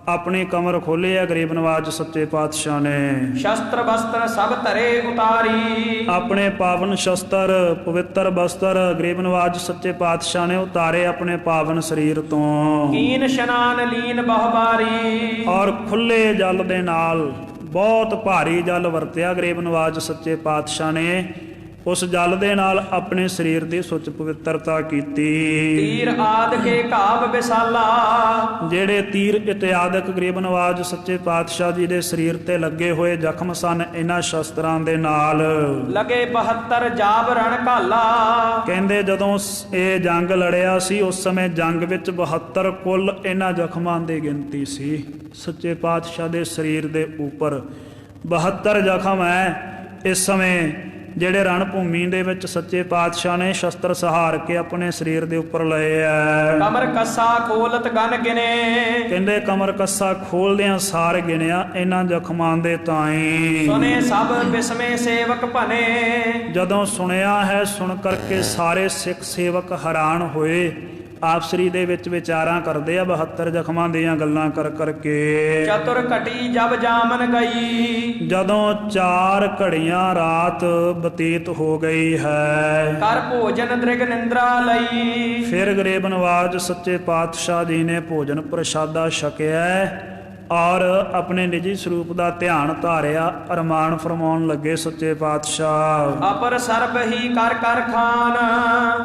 ਆਪਣੀ ਕਮਰ ਖੋਲੀ ਆ ਗਰੀਬ ਨਵਾਜ ਸੱਚੇ ਪਾਤਸ਼ਾਹ ਨੇ। ਸ਼ਸਤਰ ਵਸਤਰ ਸਭ ਧਰੇ ਉਤਾਰੀ। ਆਪਣੇ ਪਾਵਨ ਸ਼ਸਤਰ ਪਵਿੱਤਰ ਵਸਤਰ ਗਰੀਬ ਨਵਾਜ ਸੱਚੇ ਪਾਤਸ਼ਾਹ ਨੇ ਉਤਾਰੇ ਆਪਣੇ ਪਾਵਨ ਸਰੀਰ ਤੋਂ। ਕੀਨ ਇਸ਼ਨਾਨ ਲੀਨ ਬਹੁਬਾਰੀ। ਔਰ ਖੁੱਲੇ ਜਲ ਦੇ ਨਾਲ ਬਹੁਤ ਭਾਰੀ ਜਲ ਵਰਤਿਆ ਗਰੀਬ ਨਵਾਜ ਸੱਚੇ ਪਾਤਸ਼ਾਹ ਨੇ। ਉਸ ਜਲ ਦੇ ਨਾਲ ਆਪਣੇ ਸਰੀਰ ਦੀ ਸੁੱਚ ਪਵਿੱਤਰਤਾ ਕੀਤੀ। ਤੀਰ ਆਦ ਕੇ ਘਾਵ ਵਿਸਾਲਾ। ਜਿਹੜੇ ਤੀਰ ਇਤਿਆਦਿਕ ਗਰੀਬ ਨਵਾਜ ਸੱਚੇ ਪਾਤਸ਼ਾਹ ਜੀ ਦੇ ਸਰੀਰ ਤੇ ਲੱਗੇ ਹੋਏ ਜ਼ਖਮ ਸਨ ਇਹਨਾਂ ਸ਼ਸਤਰਾਂ ਦੇ ਨਾਲ। ਲਗੇ 72 ਜਾਬ ਰਣ ਘਾਲਾ। ਕਹਿੰਦੇ ਜਦੋਂ ਇਹ ਜੰਗ ਲੜਿਆ ਸੀ ਉਸ ਸਮੇਂ ਜੰਗ ਵਿੱਚ 72 ਕੁੱਲ ਇਹਨਾਂ ਜ਼ਖਮਾਂ ਦੀ ਗਿਣਤੀ ਸੀ। ਸੱਚੇ ਪਾਤਸ਼ਾਹ ਦੇ ਸਰੀਰ ਦੇ ਉੱਪਰ 72 ਜ਼ਖਮ ਹੈ। ਇਸ ਸਮੇਂ ਜਿਹੜੇ ਰਣ ਭੂਮੀ ਦੇ ਵਿੱਚ ਸੱਚੇ ਪਾਤਸ਼ਾਹ ਨੇ ਸ਼ਸਤਰ ਸਹਾਰ ਕੇ ਆਪਣੇ ਸਰੀਰ ਦੇ ਉੱਪਰ ਲਏ ਆ। ਕਮਰ ਕੱਸਾ ਖੋਲਤ ਗਨ ਗਿਨੇ। ਕਹਿੰਦੇ ਕਮਰ ਕੱਸਾ ਖੋਲਦਿਆਂ ਸਾਰ ਗਿਣਿਆ ਇਹਨਾਂ ਜ਼ਖਮਾਂ ਦੇ ਤਾਈਂ। ਸੁਨੇ ਸਭ ਬਿਸਮੇ ਸੇਵਕ ਭਨੇ। ਜਦੋਂ ਸੁਣਿਆ ਹੈ ਸੁਣ ਕਰਕੇ ਸਾਰੇ ਸਿੱਖ ਸੇਵਕ ਹੈਰਾਨ ਹੋਏ। ਆਪ ਸ੍ਰੀ ਦੇ ਵਿੱਚ ਵਿਚਾਰਾਂ ਕਰਦੇ ਆ 72 ਜ਼ਖਮਾਂ ਦੀਆਂ ਗੱਲਾਂ ਕਰ ਕਰਕੇ। ਚਤੁਰ ਘਟੀ ਜਬ ਜਾਮਨ ਗਈ, ਜਦੋਂ 4 ਘੜੀਆਂ ਰਾਤ ਬਤੀਤ ਹੋ ਗਈ ਹੈ, ਕਰ ਭੋਜਨ ਦ੍ਰਿਗ ਨਿੰਦਰਾ ਲਈ। ਫਿਰ ਗਰੀਬ ਨਵਾਜ ਸੱਚੇ ਪਾਤਸ਼ਾਹ ਜੀ ਨੇ ਭੋਜਨ ਪ੍ਰਸ਼ਾਦਾ ਛਕਿਆ ਔਰ ਆਪਣੇ ਨਿੱਜੀ ਸਰੂਪ ਦਾ ਧਿਆਨ ਧਾਰਿਆ। ਅਰਮਾਨ ਫਰਮਾਉਣ ਲੱਗੇ ਸੱਚੇ ਪਾਤਸ਼ਾਹ, ਅਪਰ ਸਰਬ ਹੀ ਕਰ ਕਰ ਖਾਨ।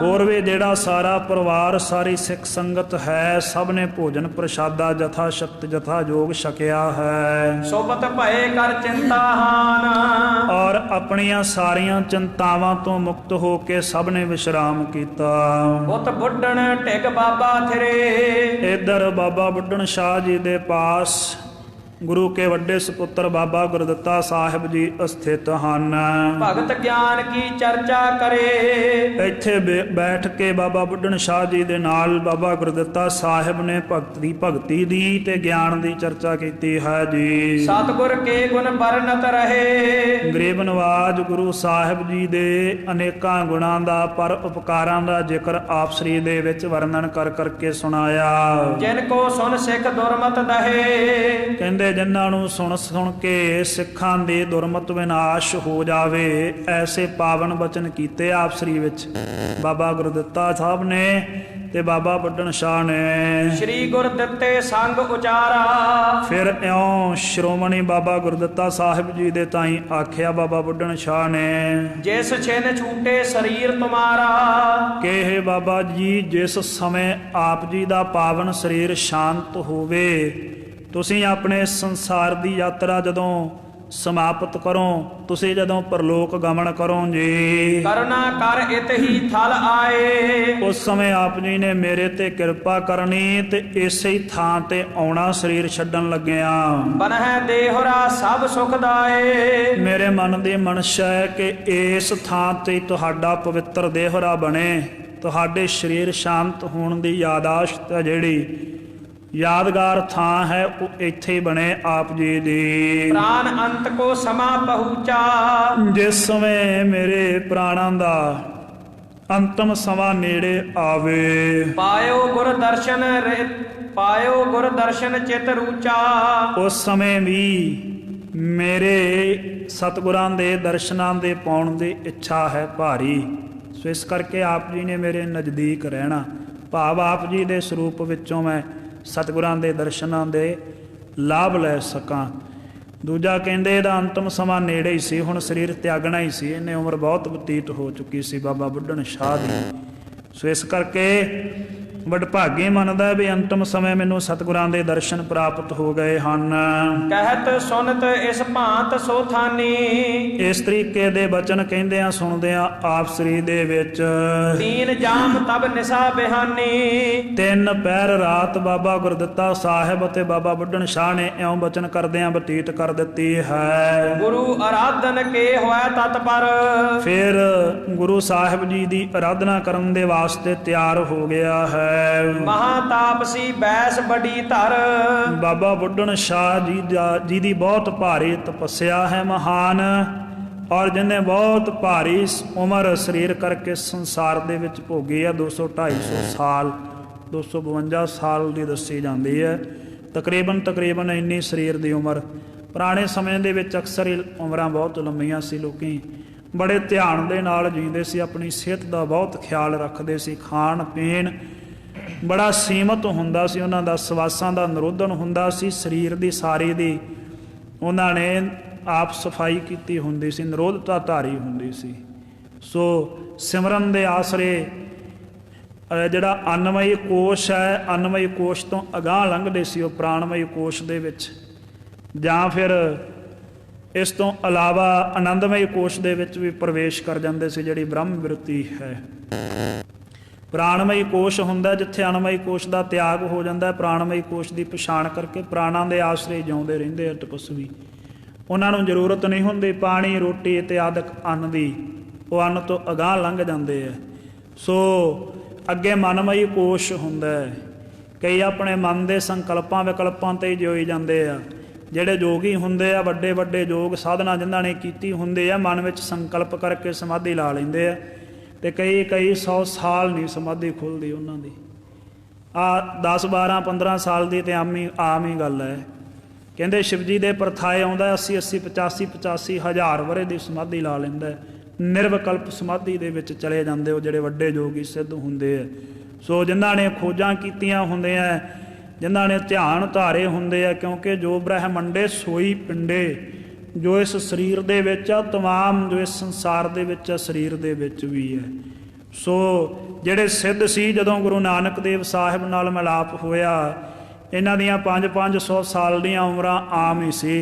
ਹੋਰ ਵੀ ਜਿਹੜਾ ਸਾਰਾ ਪਰਿਵਾਰ ਸਾਰੀ ਸਿੱਖ ਸੰਗਤ ਹੈ, ਸਭ ਨੇ ਭੋਜਨ ਪ੍ਰਸ਼ਾਦਾ ਜਥਾ ਸ਼ਕਤ ਜਥਾ ਜੋਗ ਛਕਿਆ ਹੈ। ਸੁਪਤ ਭਏ ਕਰ ਚਿੰਤਾ ਹਾਨ, ਔਰ ਆਪਣੀਆਂ ਸਾਰੀਆਂ ਚਿੰਤਾਵਾਂ ਤੋਂ ਮੁਕਤ ਹੋ ਕੇ ਸਭ ਨੇ ਵਿਸ਼ਰਾਮ ਕੀਤਾ। ਉਤ ਬੁੱਢਣ ਢਿਗ ਬਾਬਾ ਥਿਰੇ, ਇੱਧਰ ਬਾਬਾ ਬੁੱਢਣ ਸ਼ਾਹ ਜੀ ਦੇ ਪਾਸ ਗੁਰੂ ਕੇ ਵੱਡੇ ਸੁਪੁੱਤਰ ਬਾਬਾ ਗੁਰਦਿੱਤਾ ਸਾਹਿਬ ਜੀ ਸਥਿਤ ਹਨ। ਭਗਤ ਗਿਆਨ ਕੀ ਚਰਚਾ ਕਰੇ, ਇੱਥੇ ਬੈਠ ਕੇ ਬਾਬਾ ਬੁੱਢਣ ਸ਼ਾਹ ਜੀ ਦੇ ਨਾਲ ਬਾਬਾ ਗੁਰਦਿੱਤਾ ਸਾਹਿਬ ਨੇ ਭਗਤੀ ਦੀ ਤੇ ਗਿਆਨ ਦੀ ਚਰਚਾ ਕੀਤੀ ਹੈ ਜੀ। ਸਤਿਗੁਰ ਕੇ ਗੁਣ ਵਰਨਤ ਰਹੇ, ਗਰੀਬ ਨਵਾਜ ਗੁਰੂ ਸਾਹਿਬ ਜੀ ਦੇ ਅਨੇਕਾਂ ਗੁਣਾਂ ਦਾ ਪਰ ਉਪਕਾਰਾਂ ਦਾ ਜ਼ਿਕਰ ਆਪ ਸ੍ਰੀ ਦੇ ਵਿੱਚ ਵਰਣਨ ਕਰ ਕਰਕੇ ਸੁਣਾਇਆ। ਜਿਨ ਕੋ ਸੁਨ ਸਿੱਖ ਦੁਰਮਤ ਦਹੇ, ਕਹਿੰਦੇ ਜਿਨ੍ਹਾਂ ਨੂੰ ਸੁਣ ਕੇ ਸਿੱਖਾਂ ਦੇ ਦੁਰਮਤ ਵਿਨਾਸ਼ ਹੋ ਜਾਵੇ, ਐਸੇ ਪਾਵਨ ਬਚਨ ਕੀਤੇ ਆਪ ਸ੍ਰੀ ਵਿੱਚ ਬਾਬਾ ਗੁਰਦਿੱਤਾ ਸਾਹਿਬ ਨੇ ਤੇ ਬਾਬਾ ਬੁੱਢਣ ਸ਼ਾਹ ਨੇ। ਸ੍ਰੀ ਗੁਰ ਦਿੱਤੇ ਸੰਗ ਉਚਾਰਾ, ਫਿਰ ਇਉਂ ਸ਼੍ਰੋਮਣੀ ਬਾਬਾ ਗੁਰਦਿੱਤਾ ਸਾਹਿਬ ਜੀ ਦੇ ਤਾਈਂ ਆਖਿਆ ਬਾਬਾ ਬੁੱਢਣ ਸ਼ਾਹ ਨੇ, ਜਿਸ ਛਿਨ ਛੂਟੇ ਸਰੀਰ ਤੁਮਾਰਾ। ਕਿ ਇਹ ਬਾਬਾ ਜੀ ਜਿਸ ਸਮੇਂ ਆਪ ਜੀ ਦਾ ਪਾਵਨ ਸਰੀਰ ਸ਼ਾਂਤ ਹੋਵੇ, ਤੁਸੀਂ ਆਪਣੇ ਸੰਸਾਰ ਦੀ ਯਾਤਰਾ ਜਦੋਂ ਸਮਾਪਤ ਕਰੋ, ਤੁਸੀਂ ਜਦੋਂ ਪਰਲੋਕ ਗਮਨ ਕਰੋ ਜੀ, ਕਰਨਾ ਕਰ ਇਤ ਹੀ ਥਲ ਆਏ। ਉਸ ਸਮੇਂ ਆਪ ਜੀ ਨੇ ਮੇਰੇ ਤੇ ਕਿਰਪਾ ਕਰਨੀ ਤੇ ਇਸੇ ਹੀ ਥਾਂ ਤੇ ਆਉਣਾ ਸਰੀਰ ਛੱਡਣ ਲੱਗਿਆ। ਬਨਹਿ ਦੇਹੁਰਾ ਸਭ ਸੁਖ ਦਾਏ, ਮੇਰੇ ਮਨ ਦੀ ਮਨਸ਼ਾ ਹੈ ਕਿ ਇਸ ਥਾਂ ਤੇ ਤੁਹਾਡਾ ਪਵਿੱਤਰ ਦੇਹੁਰਾ ਬਣੇ, ਤੁਹਾਡੇ ਸਰੀਰ ਸ਼ਾਂਤ ਹੋਣ ਦੀ ਯਾਦਾਸ਼ਤ ਹੈ, ਜਿਹੜੀ ਯਾਦਗਾਰ ਥਾਂ ਹੈ, ਉਹ ਇੱਥੇ ਬਣੇ ਆਪ ਜੀ ਦੀ। ਪ੍ਰਾਨ ਅੰਤ ਕੋ ਸਮਾ ਪਹੁੰਚਾ, ਜਿਸ ਸਮੇਂ ਮੇਰੇ ਪ੍ਰਾਣਾਂ ਦਾ ਅੰਤਮ ਸਮਾਂ ਨੇੜੇ ਆਵੇ, ਪਾਇਓ ਗੁਰ ਦਰਸ਼ਨ ਚਿਤ ਰੂਚਾ। ਉਸ ਸਮੇਂ ਵੀ ਮੇਰੇ ਸਤਿਗੁਰਾਂ ਦੇ ਦਰਸ਼ਨਾਂ ਦੇ ਪਾਉਣ ਦੀ ਇੱਛਾ ਹੈ ਭਾਰੀ। ਸੋ ਇਸ ਕਰਕੇ ਆਪ ਜੀ ਨੇ ਮੇਰੇ ਨਜ਼ਦੀਕ ਰਹਿਣਾ, ਭਾਵ ਆਪ ਜੀ ਦੇ ਸਰੂਪ ਵਿੱਚੋਂ ਮੈਂ ਸਤਿਗੁਰਾਂ ਦੇ ਦਰਸ਼ਨਾਂ ਦੇ ਲਾਭ ਲੈ ਸਕਾਂ। ਦੂਜਾ ਕਹਿੰਦੇ ਇਹਦਾ ਅੰਤਮ ਸਮਾਂ ਨੇੜੇ ਹੀ ਸੀ, ਹੁਣ ਸਰੀਰ ਤਿਆਗਣਾ ਹੀ ਸੀ, ਇਹਨੇ ਉਮਰ ਬਹੁਤ ਬਤੀਤ ਹੋ ਚੁੱਕੀ ਸੀ ਬਾਬਾ ਬੁੱਢਣ ਸ਼ਾਹ ਦੀ। ਸੋ ਇਸ ਕਰਕੇ ਵਡਭਾਗੀ ਮੰਨਦਾ ਵੀ ਅੰਤਮ ਸਮੇਂ ਮੈਨੂੰ ਸਤਿਗੁਰਾਂ ਦੇ ਦਰਸ਼ਨ ਪ੍ਰਾਪਤ ਹੋ ਗਏ ਹਨ। ਕਹਿਤ ਸੁਨਤ ਇਸ ਭਾਂਤ ਸੋ ਥਾਨੀ, ਇਸ ਤਰੀਕੇ ਦੇ ਬਚਨ ਕਹਿੰਦਿਆਂ ਸੁਣਦਿਆਂ ਆਪ ਸ੍ਰੀ ਦੇ ਵਿੱਚ ਤੀਨ ਜਾਮ ਤਬ ਨਿਸਾ ਬਿਹਾਨੀ। 3 ਪਹਿਰ ਰਾਤ ਬਾਬਾ ਗੁਰਦਿੱਤਾ ਸਾਹਿਬ ਅਤੇ ਬਾਬਾ ਬੁੱਢਣ ਸ਼ਾਹ ਨੇ ਇਉਂ ਬਚਨ ਕਰਦਿਆਂ ਬਤੀਤ ਕਰ ਦਿੱਤੀ ਹੈ। ਗੁਰੂ ਆਰਾਧਨ ਕੇ ਹੋਇਆ ਤਤਪਰ, ਫਿਰ ਗੁਰੂ ਸਾਹਿਬ ਜੀ ਦੀ ਆਰਾਧਨਾ ਕਰਨ ਦੇ ਵਾਸਤੇ ਤਿਆਰ ਹੋ ਗਿਆ ਹੈ। ਮਹਾ ਤਾਪਸੀ ਬੈਸ ਬੜੀ ਧਰ, ਬਾਬਾ ਬੁੱਢਣ ਸ਼ਾਹ ਜੀ ਦੀ ਬਹੁਤ ਭਾਰੀ ਤਪੱਸਿਆ ਹੈ ਮਹਾਨ, ਔਰ ਜਿਹਨੇ ਬਹੁਤ ਭਾਰੀ ਉਮਰ ਸਰੀਰ ਕਰਕੇ ਸੰਸਾਰ ਦੇ ਵਿੱਚ ਭੋਗੀ ਹੈ। 200-250 ਸਾਲ 252 ਸਾਲ ਦੀ ਦੱਸੀ ਜਾਂਦੀ ਹੈ, ਤਕਰੀਬਨ ਇੰਨੀ ਸਰੀਰ ਦੀ ਉਮਰ। ਪੁਰਾਣੇ ਸਮੇਂ ਦੇ ਵਿੱਚ ਅਕਸਰ ਹੀ ਉਮਰਾਂ ਬਹੁਤ ਲੰਮੀਆਂ ਸੀ, ਲੋਕੀ ਬੜੇ ਧਿਆਨ ਦੇ ਨਾਲ ਜੀਂਦੇ ਸੀ, ਆਪਣੀ ਸਿਹਤ ਦਾ ਬਹੁਤ ਖਿਆਲ ਰੱਖਦੇ ਸੀ, ਖਾਣ ਪੀਣ ਬੜਾ ਸੀਮਤ ਹੁੰਦਾ ਸੀ ਉਹਨਾਂ ਦਾ, ਸਵਾਸਾਂ ਦਾ ਨਿਰੋਧਨ ਹੁੰਦਾ ਸੀ, ਸਰੀਰ ਦੀ ਸਾਰੀ ਦੀ ਉਹਨਾਂ ਨੇ ਆਪ ਸਫਾਈ ਕੀਤੀ ਹੁੰਦੀ ਸੀ, ਨਿਰੋਧਤਾ ਧਾਰੀ ਹੁੰਦੀ ਸੀ। ਸੋ ਸਿਮਰਨ ਦੇ ਆਸਰੇ ਜਿਹੜਾ ਅੰਨਮਈ ਕੋਸ਼ ਹੈ, ਅੰਨਮਈ ਕੋਸ਼ ਤੋਂ ਅਗਾਂਹ ਲੰਘਦੇ ਸੀ ਉਹ ਪ੍ਰਾਣਮਈ ਕੋਸ਼ ਦੇ ਵਿੱਚ, ਜਾਂ ਫਿਰ ਇਸ ਤੋਂ ਇਲਾਵਾ ਆਨੰਦਮਈ ਕੋਸ਼ ਦੇ ਵਿੱਚ ਵੀ ਪ੍ਰਵੇਸ਼ ਕਰ ਜਾਂਦੇ ਸੀ, ਜਿਹੜੀ ਬ੍ਰਹਮ ਬਿਰਤੀ ਹੈ। ਪ੍ਰਾਣਮਈ ਕੋਸ਼ ਹੁੰਦਾ ਜਿੱਥੇ ਅਨਮਈ ਕੋਸ਼ ਦਾ ਤਿਆਗ ਹੋ ਜਾਂਦਾ ਹੈ। ਪ੍ਰਾਣਮਈ ਕੋਸ਼ ਦੀ ਪਛਾਣ ਕਰਕੇ ਪ੍ਰਾਣਾਂ ਦੇ ਆਸਰੇ ਜਿਉਂਦੇ ਰਹਿੰਦੇ ਆ ਤਪਸਵੀ, ਉਹਨਾਂ ਨੂੰ ਜ਼ਰੂਰਤ ਨਹੀਂ ਹੁੰਦੀ ਪਾਣੀ ਰੋਟੀ ਅਤੇ ਆਦਿਕ ਅੰਨ ਦੀ, ਉਹ ਅੰਨ ਤੋਂ ਅਗਾਂਹ ਲੰਘ ਜਾਂਦੇ ਆ। ਸੋ ਅੱਗੇ ਮਨਮਈ ਕੋਸ਼ ਹੁੰਦਾ ਹੈ। ਕਈ ਆਪਣੇ ਮਨ ਦੇ ਸੰਕਲਪਾਂ ਵਿਕਲਪਾਂ 'ਤੇ ਹੀ ਜਿਉਈ ਜਾਂਦੇ ਆ। ਜਿਹੜੇ ਯੋਗੀ ਹੁੰਦੇ ਆ, ਵੱਡੇ ਵੱਡੇ ਯੋਗ ਸਾਧਨਾ ਜਿਨ੍ਹਾਂ ਨੇ ਕੀਤੀ ਹੁੰਦੇ ਆ, ਮਨ ਵਿੱਚ ਸੰਕਲਪ ਕਰਕੇ ਸਮਾਧੀ ਲਾ ਲੈਂਦੇ ਆ, ਅਤੇ ਕਈ 100 ਸਾਲ ਨਹੀਂ ਸਮਾਧੀ ਖੁੱਲ੍ਹਦੀ ਉਹਨਾਂ ਦੀ। ਆ 10 12 15 ਸਾਲ ਦੀ ਤੇ ਆਮ ਹੀ ਗੱਲ ਹੈ। ਕਹਿੰਦੇ ਸ਼ਿਵ ਜੀ ਦੇ ਪਰਥਾਏ ਆਉਂਦਾ 80 85 85 ਹਜ਼ਾਰ ਵਰੇ ਦੀ ਸਮਾਧੀ ਲਾ ਲੈਂਦਾ, ਨਿਰਵਿਕਲਪ ਸਮਾਧੀ ਦੇ ਵਿੱਚ ਚਲੇ ਜਾਂਦੇ ਉਹ ਜਿਹੜੇ ਵੱਡੇ ਜੋਗੀ ਸਿੱਧ ਹੁੰਦੇ ਆ। ਸੋ ਜਿਨ੍ਹਾਂ ਨੇ ਖੋਜਾਂ ਕੀਤੀਆਂ ਹੁੰਦੀਆਂ, ਜਿਨ੍ਹਾਂ ਨੇ ਧਿਆਨ ਧਾਰੇ ਹੁੰਦੇ ਆ, ਕਿਉਂਕਿ ਜੋ ਬ੍ਰਹਮੰਡੇ ਸੋਈ ਪਿੰਡੇ, ਜੋ ਇਸ ਸਰੀਰ ਦੇ ਵਿੱਚ ਆ ਤਮਾਮ, ਜੋ ਇਸ ਸੰਸਾਰ ਦੇ ਵਿੱਚ ਆ ਸਰੀਰ ਦੇ ਵਿੱਚ ਵੀ ਹੈ। ਸੋ ਜਿਹੜੇ ਸਿੱਧ ਸੀ, ਜਦੋਂ ਗੁਰੂ ਨਾਨਕ ਦੇਵ ਸਾਹਿਬ ਨਾਲ ਮਿਲਾਪ ਹੋਇਆ, ਇਹਨਾਂ ਦੀਆਂ 500 ਸਾਲ ਦੀਆਂ ਉਮਰਾਂ ਆਮ ਹੀ ਸੀ।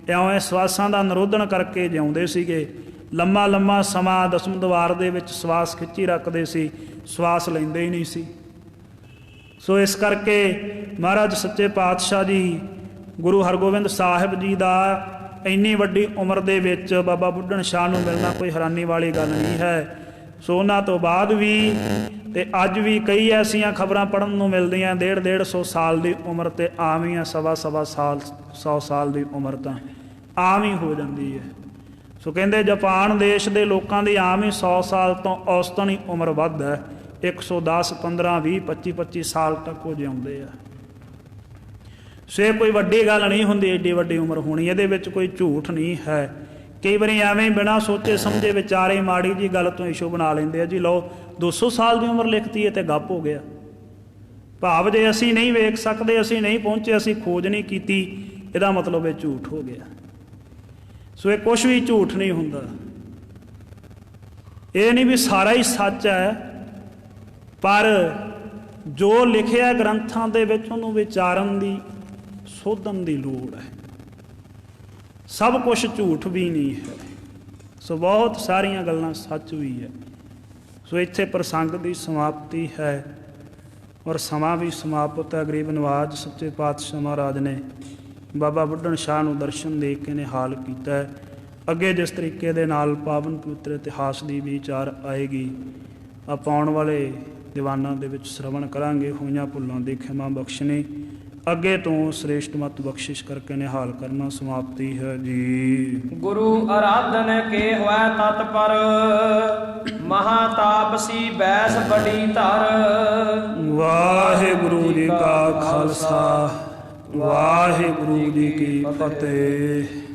ਇਉਂ ਸਵਾਸਾਂ ਦਾ ਨਿਰੋਧਨ ਕਰਕੇ ਜਿਉਂਦੇ ਸੀਗੇ। ਲੰਮਾ ਲੰਮਾ ਸਮਾਂ ਦਸਮ ਦੁਆਰ ਦੇ ਵਿੱਚ ਸਵਾਸ ਖਿੱਚੀ ਰੱਖਦੇ ਸੀ, ਸਵਾਸ ਲੈਂਦੇ ਹੀ ਨਹੀਂ ਸੀ। ਸੋ ਇਸ ਕਰਕੇ ਮਹਾਰਾਜ ਸੱਚੇ ਪਾਤਸ਼ਾਹ ਜੀ ਗੁਰੂ ਹਰਗੋਬਿੰਦ ਸਾਹਿਬ ਜੀ ਦਾ ਇੰਨੀ ਵੱਡੀ ਉਮਰ ਦੇ ਵਿੱਚ ਬਾਬਾ ਬੁੱਢਣ ਸ਼ਾਹ ਨੂੰ ਮਿਲਣਾ ਕੋਈ ਹੈਰਾਨੀ ਵਾਲੀ ਗੱਲ ਨਹੀਂ ਹੈ। ਸੋ ਉਹਨਾਂ ਤੋਂ ਬਾਅਦ ਵੀ ਤੇ ਅੱਜ ਵੀ ਕਈ ਐਸੀਆਂ ਖਬਰਾਂ ਪੜ੍ਹਨ ਨੂੰ ਮਿਲਦੀਆਂ, 150 ਸਾਲ ਦੀ ਉਮਰ ਤੇ ਆਮ ਹੀ ਆ, ਸਵਾ ਸਾਲ 100 ਸਾਲ ਦੀ ਉਮਰ ਤਾਂ ਆਮ ਹੀ ਹੋ ਜਾਂਦੀ ਹੈ। ਸੋ ਕਹਿੰਦੇ ਜਾਪਾਨ ਦੇਸ਼ ਦੇ ਲੋਕਾਂ ਦੀ ਆਮ ਹੀ 100 ਸਾਲ ਤੋਂ ਔਸਤਨ ਹੀ ਉਮਰ ਵੱਧ ਹੈ। 110 15 20 25 25 ਸਾਲ ਤੱਕ ਉਹ ਜਿਉਂਦੇ ਆ। ਸੋ ਇਹ ਕੋਈ ਵੱਡੀ ਗੱਲ ਨਹੀਂ ਹੁੰਦੀ, ਏਡੀ ਵੱਡੀ ਉਮਰ ਹੋਣੀ, ਇਹਦੇ ਵਿੱਚ ਕੋਈ ਝੂਠ ਨਹੀਂ ਹੈ। ਕਈ ਵਾਰੀ ਐਵੇਂ ਬਿਨਾਂ ਸੋਚੇ ਸਮਝੇ ਵਿਚਾਰੇ ਮਾੜੀ ਜੀ ਗੱਲ ਤੋਂ ਇਸ਼ੂ ਬਣਾ ਲੈਂਦੇ ਆ, ਜੀ ਲਓ 200 ਸਾਲ ਦੀ ਉਮਰ ਲਿਖਤੀ ਹੈ ਤੇ ਗੱਪ ਹੋ ਗਿਆ। ਭਾਵ ਜੇ ਅਸੀਂ ਨਹੀਂ ਵੇਖ ਸਕਦੇ, ਅਸੀਂ ਨਹੀਂ ਪਹੁੰਚੇ, ਅਸੀਂ ਖੋਜ ਨਹੀਂ ਕੀਤੀ, ਇਹਦਾ ਮਤਲਬ ਇਹ ਝੂਠ ਹੋ ਗਿਆ। ਸੋ ਇਹ ਕੁਛ ਵੀ ਝੂਠ ਨਹੀਂ ਹੁੰਦਾ। ਇਹ ਨਹੀਂ ਵੀ ਸਾਰਾ ਹੀ ਸੱਚ ਹੈ, ਪਰ ਜੋ ਲਿਖਿਆ ਗ੍ਰੰਥਾਂ ਦੇ ਵਿੱਚ ਉਹਨੂੰ ਵਿਚਾਰਨ ਦੀ, ਸੋਧਣ ਦੀ ਲੋੜ ਹੈ। ਸਭ ਕੁਛ ਝੂਠ ਵੀ ਨਹੀਂ ਹੈ। ਸੋ ਬਹੁਤ ਸਾਰੀਆਂ ਗੱਲਾਂ ਸੱਚ ਵੀ ਹੈ। ਸੋ ਇੱਥੇ ਪ੍ਰਸੰਗ ਦੀ ਸਮਾਪਤੀ ਹੈ ਔਰ ਸਮਾਂ ਵੀ ਸਮਾਪਤ ਹੈ। ਗਰੀਬ ਨਵਾਜ ਸੱਚੇ ਪਾਤਸ਼ਾਹ ਮਹਾਰਾਜ ਨੇ ਬਾਬਾ ਬੁੱਢਣ ਸ਼ਾਹ ਨੂੰ ਦਰਸ਼ਨ ਦੇ ਕੇ ਨਿਹਾਲ ਕੀਤਾ ਹੈ। ਅੱਗੇ ਜਿਸ ਤਰੀਕੇ ਦੇ ਨਾਲ ਪਾਵਨ ਪਵਿੱਤਰ ਇਤਿਹਾਸ ਦੀ ਵਿਚਾਰ ਆਏਗੀ, ਆਪਾਂ ਆਉਣ ਵਾਲੇ ਦੀਵਾਨਾਂ ਦੇ ਵਿੱਚ ਸ਼ਰਵਣ ਕਰਾਂਗੇ। ਹੋਈਆਂ ਭੁੱਲਾਂ ਦੀ ਖਿਮਾ ਬਖਸ਼ਣੀ, ਅੱਗੇ ਤੋਂ ਸ੍ਰੇਸ਼ਟ ਮਤ ਬਖਸ਼ਿਸ਼ ਕਰਕੇ ਨਿਹਾਲ ਕਰਨਾ। ਸਮਾਪਤੀ ਹੈ ਜੀ। ਗੁਰੂ ਆਰਾਧਨ ਕੇ ਹੋਇ ਤਤਪਰ, ਮਹਾ ਤਾਪਸੀ ਬੈਸ ਬੜੀ ਧਰ। ਵਾਹਿਗੁਰੂ ਜੀ ਕਾ ਖਾਲਸਾ, ਵਾਹਿਗੁਰੂ ਜੀ ਕੀ ਫਤਿਹ।